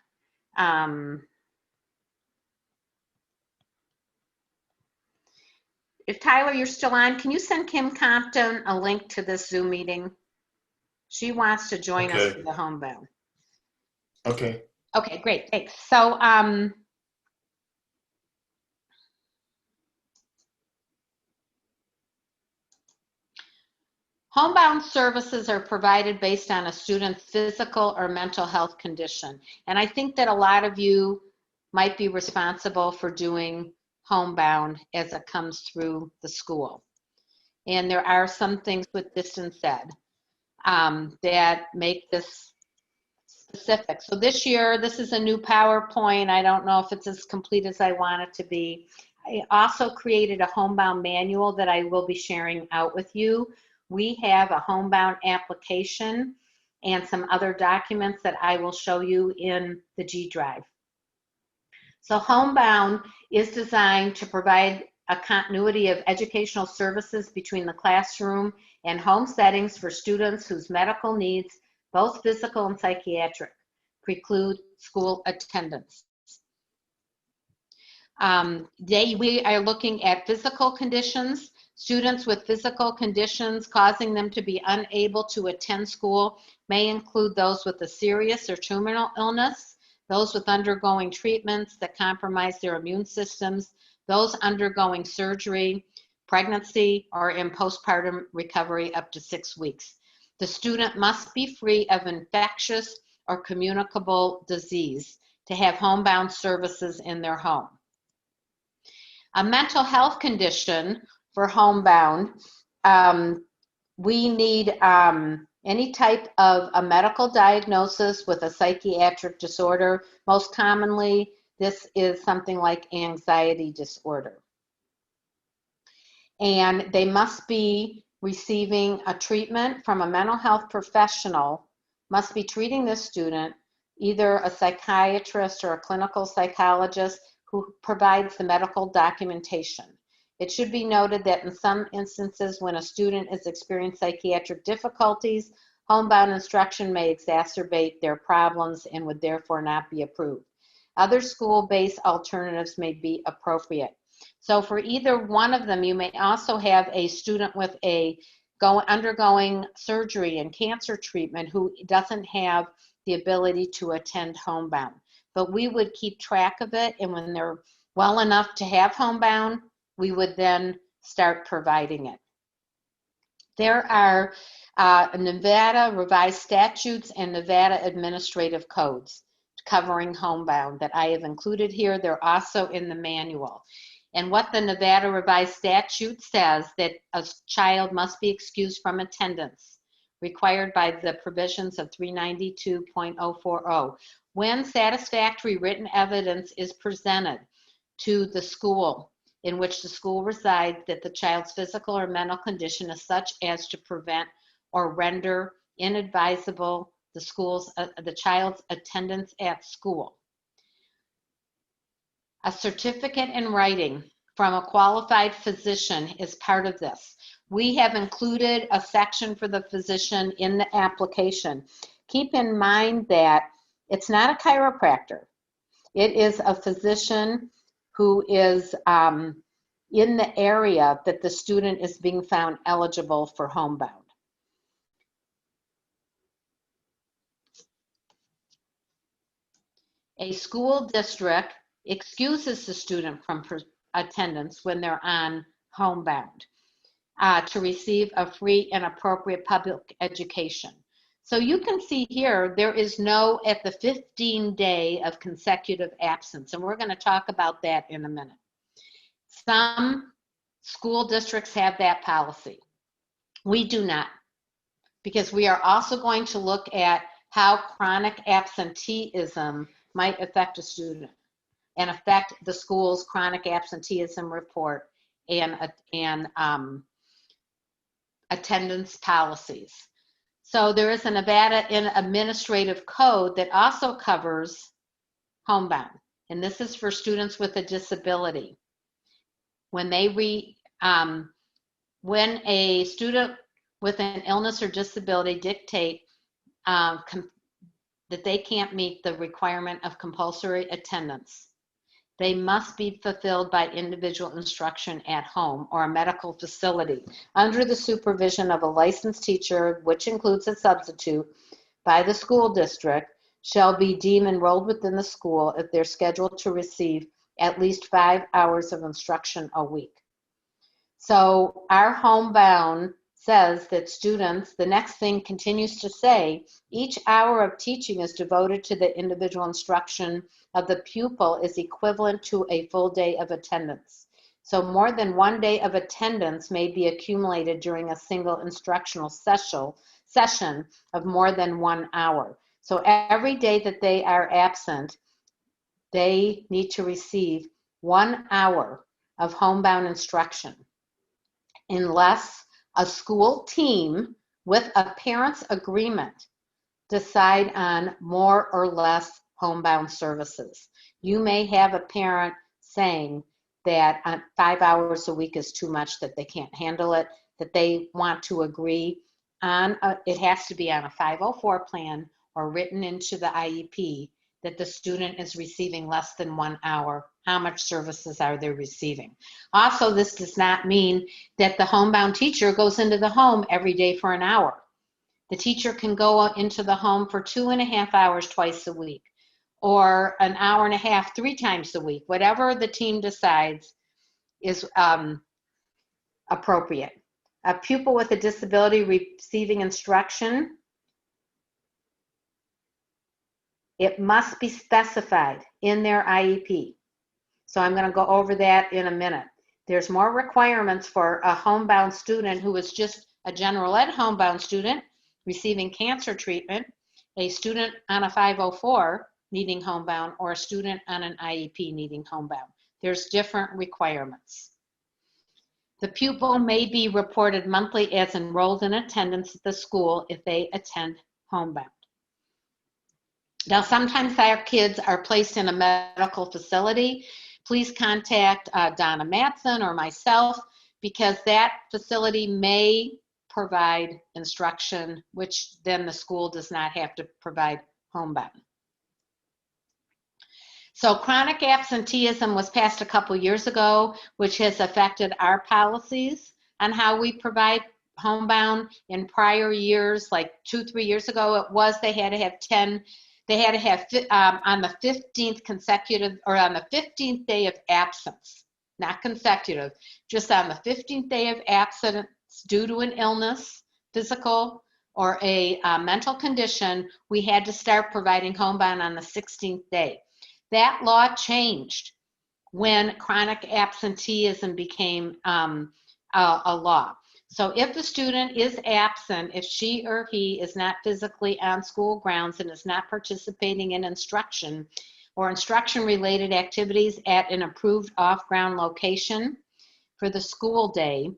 If Tyler, you're still on, can you send Kim Compton a link to this Zoom meeting? She wants to join us for the Homebound. Okay. Okay, great, thanks. So, Homebound services are provided based on a student's physical or mental health condition. And I think that a lot of you might be responsible for doing Homebound as it comes through the school. And there are some things with distance ed that make this specific. So this year, this is a new PowerPoint. I don't know if it's as complete as I want it to be. I also created a Homebound manual that I will be sharing out with you. We have a Homebound application and some other documents that I will show you in the G Drive. So Homebound is designed to provide a continuity of educational services between the classroom and home settings for students whose medical needs, both physical and psychiatric, preclude school attendance. We are looking at physical conditions. Students with physical conditions causing them to be unable to attend school may include those with a serious or terminal illness, those with undergoing treatments that compromise their immune systems, those undergoing surgery, pregnancy, or in postpartum recovery up to 6 weeks. The student must be free of infectious or communicable disease to have homebound services in their home. A mental health condition for homebound, we need, and Any type of a medical diagnosis with a psychiatric disorder. Most commonly, this is something like anxiety disorder. And they must be receiving a treatment from a mental health professional, must be treating this student, either a psychiatrist or a clinical psychologist who provides the medical documentation. It should be noted that in some instances when a student is experiencing psychiatric difficulties, homebound instruction may exacerbate their problems and would therefore not be approved. Other school-based alternatives may be appropriate. So for either one of them, you may also have a student with undergoing surgery and cancer treatment who doesn't have the ability to attend homebound. But we would keep track of it, and when they're well enough to have homebound, we would then start providing it. There are Nevada revised statutes and Nevada administrative codes covering homebound that I have included here. They're also in the manual. And what the Nevada revised statute says, that a child must be excused from attendance, required by the provisions of 392.040. When satisfactory written evidence is presented to the school in which the school resides that the child's physical or mental condition is such as to prevent or render inadvisable the child's attendance at school. A certificate in writing from a qualified physician is part of this. We have included a section for the physician in the application. Keep in mind that it's not a chiropractor. It is a physician who is in the area that the student is being found eligible for homebound. A school district excuses the student from attendance when they're on homebound to receive a free and appropriate public education. So you can see here, there is no at the 15-day of consecutive absence, and we're going to talk about that in a minute. Some school districts have that policy. We do not, because we are also going to look at how chronic absenteeism might affect a student and affect the school's chronic absenteeism report and attendance policies. So there is a Nevada administrative code that also covers homebound, and this is for students with a disability. When when a student with an illness or disability dictate that they can't meet the requirement of compulsory attendance, they must be fulfilled by individual instruction at home or a medical facility under the supervision of a licensed teacher, which includes a substitute, by the school district, shall be deemed enrolled within the school if they're scheduled to receive at least 5 hours of instruction a week. So our homebound says that students, the next thing continues to say, each hour of teaching is devoted to the individual instruction of the pupil is equivalent to a full day of attendance. So more than 1 day of attendance may be accumulated during a single instructional session of more than 1 hour. So every day that they are absent, they need to receive 1 hour of homebound instruction, unless a school team with a parent's agreement decide on more or less homebound services. You may have a parent saying that 5 hours a week is too much, that they can't handle it, that they want to agree on, it has to be on a 504 plan or written into the IEP that the student is receiving less than 1 hour. How much services are they receiving? Also, this does not mean that the homebound teacher goes into the home every day for an hour. The teacher can go into the home for 2.5 hours twice a week, or an hour and a half 3 times a week. Whatever the team decides is appropriate. A pupil with a disability receiving instruction, it must be specified in their IEP. So I'm going to go over that in a minute. There's more requirements for a homebound student who is just a general ed homebound student. receiving cancer treatment, a student on a 504 needing homebound, or a student on an IEP needing homebound. There's different requirements. The pupil may be reported monthly as enrolled in attendance at the school if they attend homebound. Now, sometimes our kids are placed in a medical facility. Please contact Donna Matson or myself, because that facility may provide instruction, which then the school does not have to provide homebound. So chronic absenteeism was passed a couple years ago, which has affected our policies on how we provide homebound. In prior years, like 2-3 years ago, it was they had to have 10, they had to have on the 15th consecutive, or on the 15th day of absence, not consecutive, just on the 15th day of absence due to an illness, physical, or a mental condition, we had to start providing homebound on the 16th day. That law changed when chronic absenteeism became a law. So if a student is absent, if she or he is not physically on school grounds and is not participating in instruction or instruction-related activities at an approved off-ground location for the school day,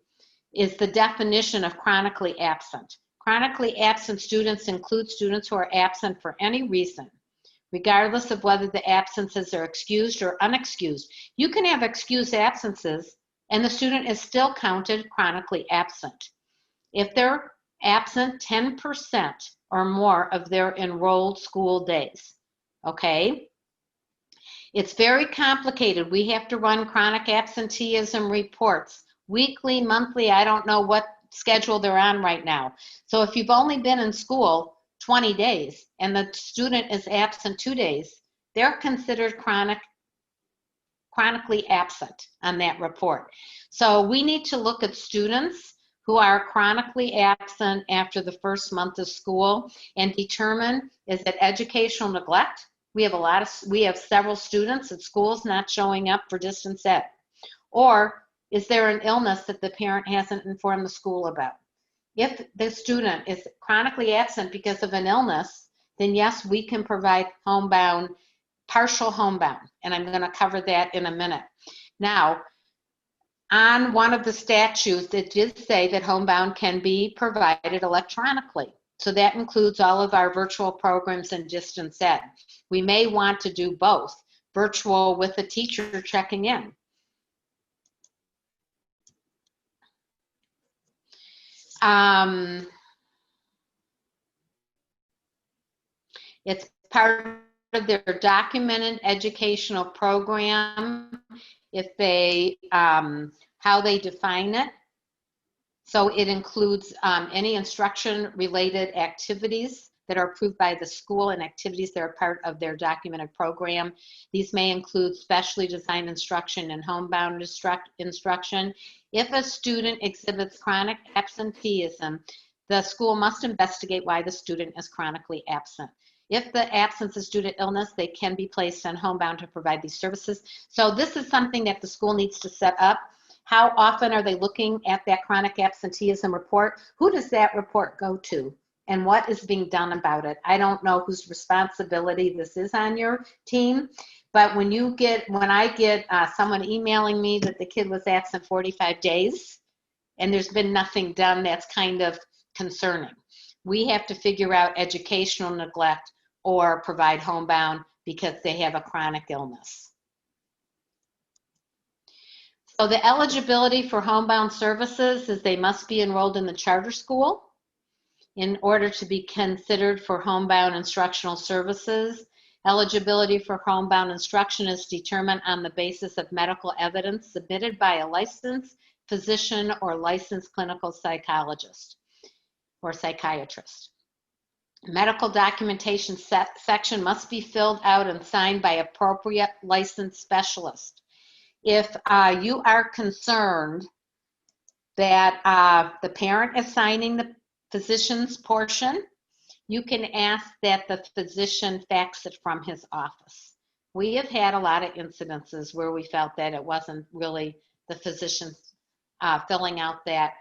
is the definition of chronically absent. Chronically absent students include students who are absent for any reason, regardless of whether the absences are excused or unexcused. You can have excused absences and the student is still counted chronically absent if they're absent 10% or more of their enrolled school days, okay? It's very complicated. We have to run chronic absenteeism reports, weekly, monthly, I don't know what schedule they're on right now. So if you've only been in school 20 days and the student is absent 2 days, they're considered chronically absent on that report. So we need to look at students who are chronically absent after the first month of school and determine, is it educational neglect? We have several students at schools not showing up for distance ed. Or is there an illness that the parent hasn't informed the school about? If the student is chronically absent because of an illness, then yes, we can provide homebound, partial homebound, and I'm going to cover that in a minute. Now, on one of the statutes, it did say that homebound can be provided electronically. So that includes all of our virtual programs and distance ed. We may want to do both, virtual with a teacher checking in. It's part of their documented educational program, if they, how they define it. So it includes any instruction-related activities that are approved by the school and activities that are part of their documented program. These may include specially designed instruction and homebound instruction. If a student exhibits chronic absenteeism, the school must investigate why the student is chronically absent. If the absence is due to illness, they can be placed on homebound to provide these services. So this is something that the school needs to set up. How often are they looking at that chronic absenteeism report? Who does that report go to? And what is being done about it? I don't know whose responsibility this is on your team, but when I get someone emailing me that the kid was absent 45 days and there's been nothing done, that's kind of concerning. We have to figure out educational neglect or provide homebound because they have a chronic illness. So the eligibility for homebound services is they must be enrolled in the charter school in order to be considered for homebound instructional services. Eligibility for homebound instruction is determined on the basis of medical evidence submitted by a licensed physician or licensed clinical psychologist or psychiatrist. Medical documentation section must be filled out and signed by appropriate licensed specialist. If you are concerned that the parent is signing the physician's portion, you can ask that the physician fax it from his office. We have had a lot of incidences where we felt that it wasn't really the physician filling out that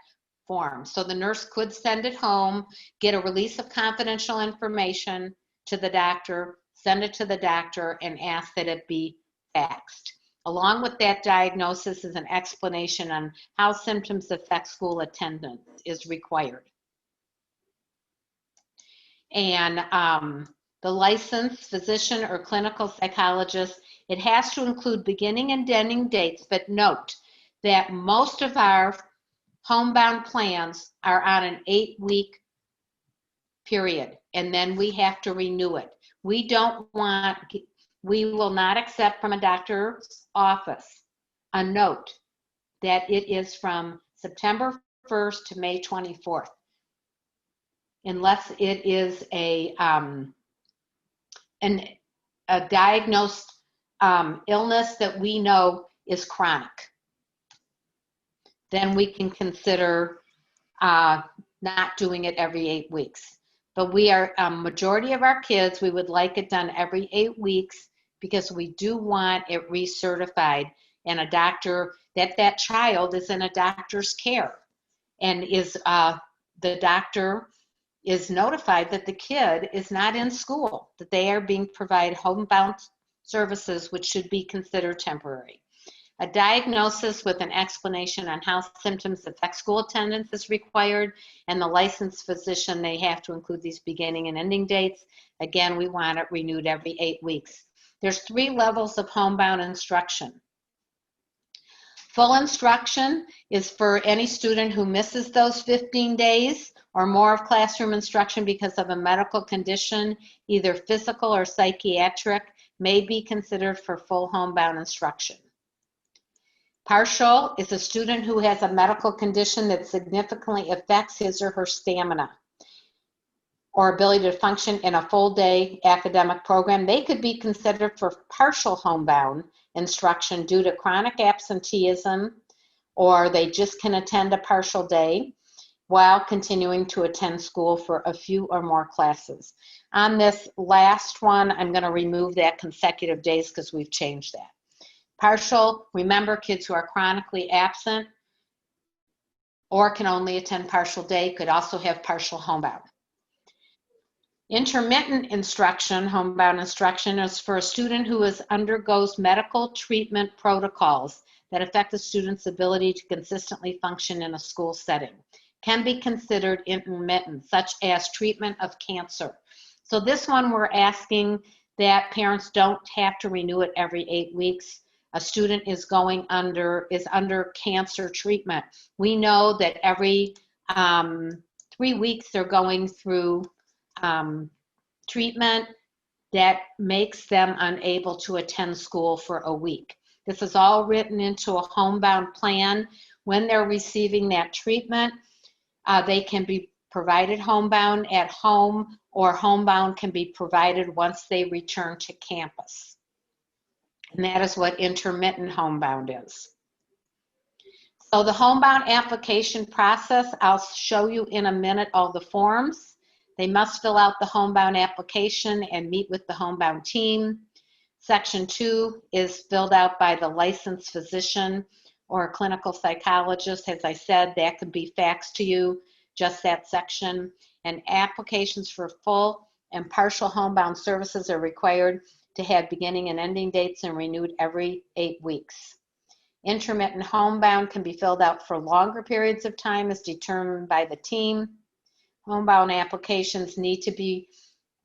form. So the nurse could send it home, get a release of confidential information to the doctor, send it to the doctor, and ask that it be faxed. Along with that diagnosis is an explanation on how symptoms affect school attendance is required. And the licensed physician or clinical psychologist, it has to include beginning and ending dates, but note that most of our homebound plans are on an 8-week period, and then we have to renew it. We will not accept from a doctor's office a note that it is from September 1st to May 24th, unless it is a diagnosed illness that we know is chronic. Then we can consider not doing it every 8 weeks. But we are, majority of our kids, we would like it done every 8 weeks because we do want it recertified and a doctor, that child is in a doctor's care and is the doctor is notified that the kid is not in school, that they are being provided homebound services, which should be considered temporary. A diagnosis with an explanation on how symptoms affect school attendance is required, and the licensed physician, they have to include these beginning and ending dates. Again, we want it renewed every 8 weeks. There's 3 levels of homebound instruction. Full instruction is for any student who misses those 15 days or more of classroom instruction because of a medical condition, either physical or psychiatric, may be considered for full homebound instruction. Partial is a student who has a medical condition that significantly affects his or her stamina or ability to function in a full day academic program. They could be considered for partial homebound instruction due to chronic absenteeism, or they just can attend a partial day while continuing to attend school for a few or more classes. On this last one, I'm going to remove that consecutive days because we've changed that. Partial, remember, kids who are chronically absent or can only attend partial day could also have partial homebound. Intermittent instruction, homebound instruction, is for a student who undergoes medical treatment protocols that affect the student's ability to consistently function in a school setting. Can be considered intermittent, such as treatment of cancer. So this one we're asking that parents don't have to renew it every 8 weeks. A student is under cancer treatment. We know that every 3 weeks they're going through treatment that makes them unable to attend school for a week. This is all written into a homebound plan. When they're receiving that treatment, they can be provided homebound at home, or homebound can be provided once they return to campus. And that is what intermittent homebound is. So the homebound application process, I'll show you in a minute all the forms. They must fill out the homebound application and meet with the homebound team. Section 2 is filled out by the licensed physician or a clinical psychologist. As I said, that could be faxed to you, just that section. And applications for full and partial homebound services are required to have beginning and ending dates and renewed every 8 weeks. Intermittent homebound can be filled out for longer periods of time as determined by the team. Homebound applications need to be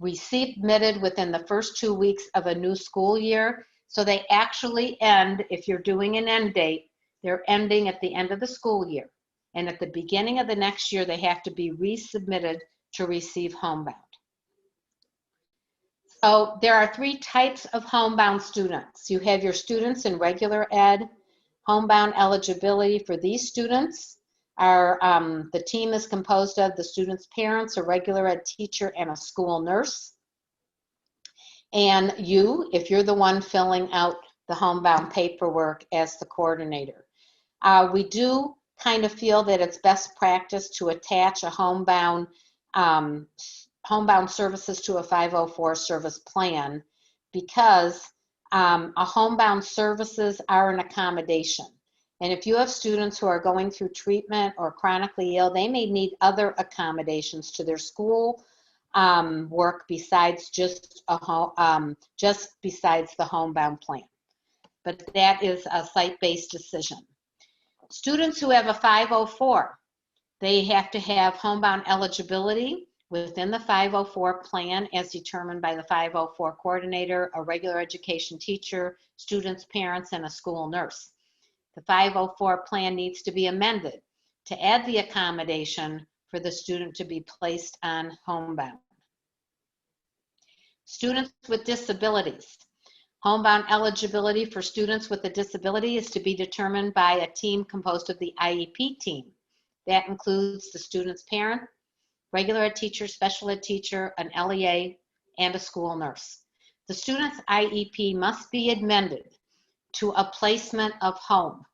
resubmitted within the first 2 weeks of a new school year. So they actually end, if you're doing an end date, they're ending at the end of the school year. And at the beginning of the next year, they have to be resubmitted to receive homebound. So there are 3 types of homebound students. You have your students in regular ed. Homebound eligibility for these students are, the team is composed of the students' parents, a regular ed teacher, and a school nurse. And you, if you're the one filling out the homebound paperwork as the coordinator. We do kind of feel that it's best practice to attach a homebound services to a 504 service plan, because a homebound services are an accommodation. And if you have students who are going through treatment or chronically ill, they may need other accommodations to their school work besides just besides the homebound plan. But that is a site-based decision. Students who have a 504, they have to have homebound eligibility within the 504 plan as determined by the 504 coordinator, a regular education teacher, students, parents, and a school nurse. The 504 plan needs to be amended to add the accommodation for the student to be placed on homebound. Students with disabilities. Homebound eligibility for students with a disability is to be determined by a team composed of the IEP team. That includes the student's parent, regular ed teacher, special ed teacher, an LEA, and a school nurse. The student's IEP must be amended to a placement of home.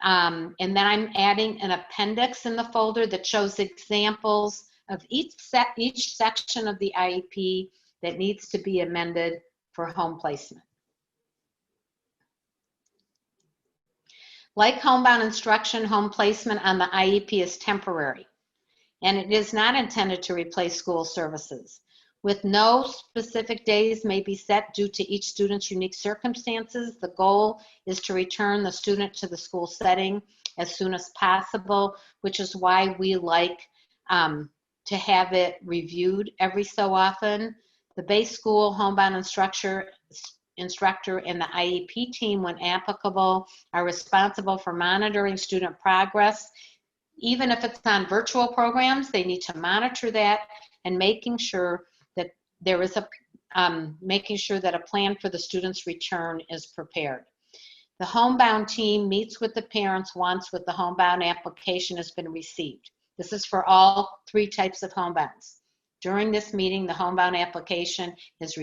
And then I'm adding an appendix in the folder that shows examples of each section of the IEP that needs to be amended for home placement. Like homebound instruction, home placement on the IEP is temporary, and it is not intended to replace school services. With no specific days may be set due to each student's unique circumstances, the goal is to return the student to the school setting as soon as possible, which is why we like to have it reviewed every so often. The base school homebound instructor and the IEP team, when applicable, are responsible for monitoring student progress. Even if it's on virtual programs, they need to monitor that and making sure that there is making sure that a plan for the student's return is prepared. The homebound team meets with the parents once the homebound application has been received. This is for all 3 types of homebounds. During this meeting, the homebound application is